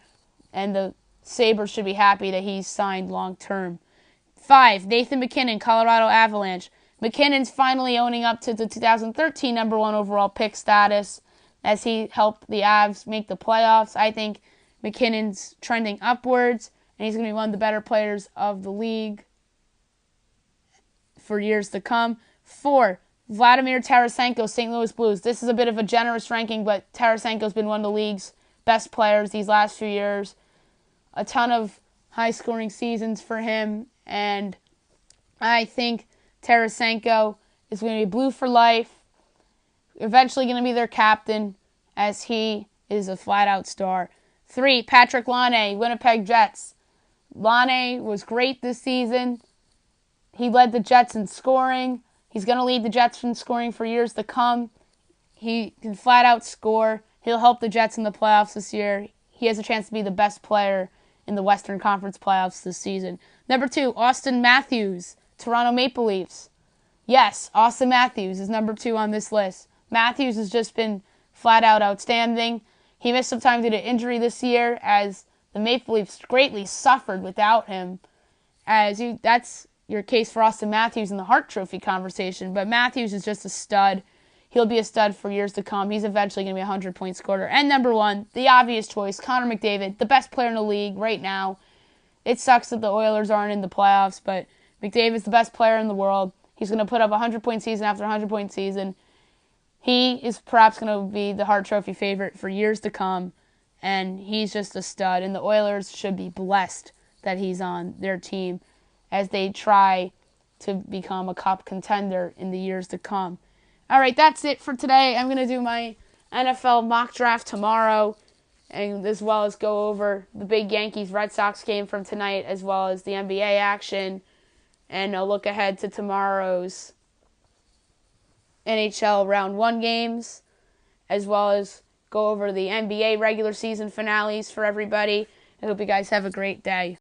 and the Sabres should be happy that he's signed long-term. 5, Nathan MacKinnon, Colorado Avalanche. McKinnon's finally owning up to the 2013 number 1 overall pick status as he helped the Avs make the playoffs. I think McKinnon's trending upwards, and he's going to be one of the better players of the league for years to come. 4, Vladimir Tarasenko, St. Louis Blues. This is a bit of a generous ranking, but Tarasenko's been one of the league's best players these last few years. A ton of high-scoring seasons for him, and I think Tarasenko is going to be blue for life, eventually going to be their captain, as he is a flat-out star. 3, Patrick Laine, Winnipeg Jets. Laine was great this season. He led the Jets in scoring. He's going to lead the Jets in scoring for years to come. He can flat-out score. He'll help the Jets in the playoffs this year. He has a chance to be the best player in the Western Conference playoffs this season. Number 2, Austin Matthews, Toronto Maple Leafs. Yes, Austin Matthews is number 2 on this list. Matthews has just been flat out outstanding. He missed some time due to injury this year as the Maple Leafs greatly suffered without him. That's your case for Austin Matthews in the Hart Trophy conversation, but Matthews is just a stud. He'll be a stud for years to come. He's eventually going to be a 100-point scorer. And number 1, the obvious choice, Connor McDavid, the best player in the league right now. It sucks that the Oilers aren't in the playoffs, but McDavid's the best player in the world. He's going to put up a 100-point season after 100-point season. He is perhaps going to be the Hart Trophy favorite for years to come, and he's just a stud. And the Oilers should be blessed that he's on their team as they try to become a cup contender in the years to come. All right, that's it for today. I'm going to do my NFL mock draft tomorrow, and as well as go over the big Yankees-Red Sox game from tonight, as well as the NBA action, and I'll look ahead to tomorrow's NHL Round 1 games, as well as go over the NBA regular season finales for everybody. I hope you guys have a great day.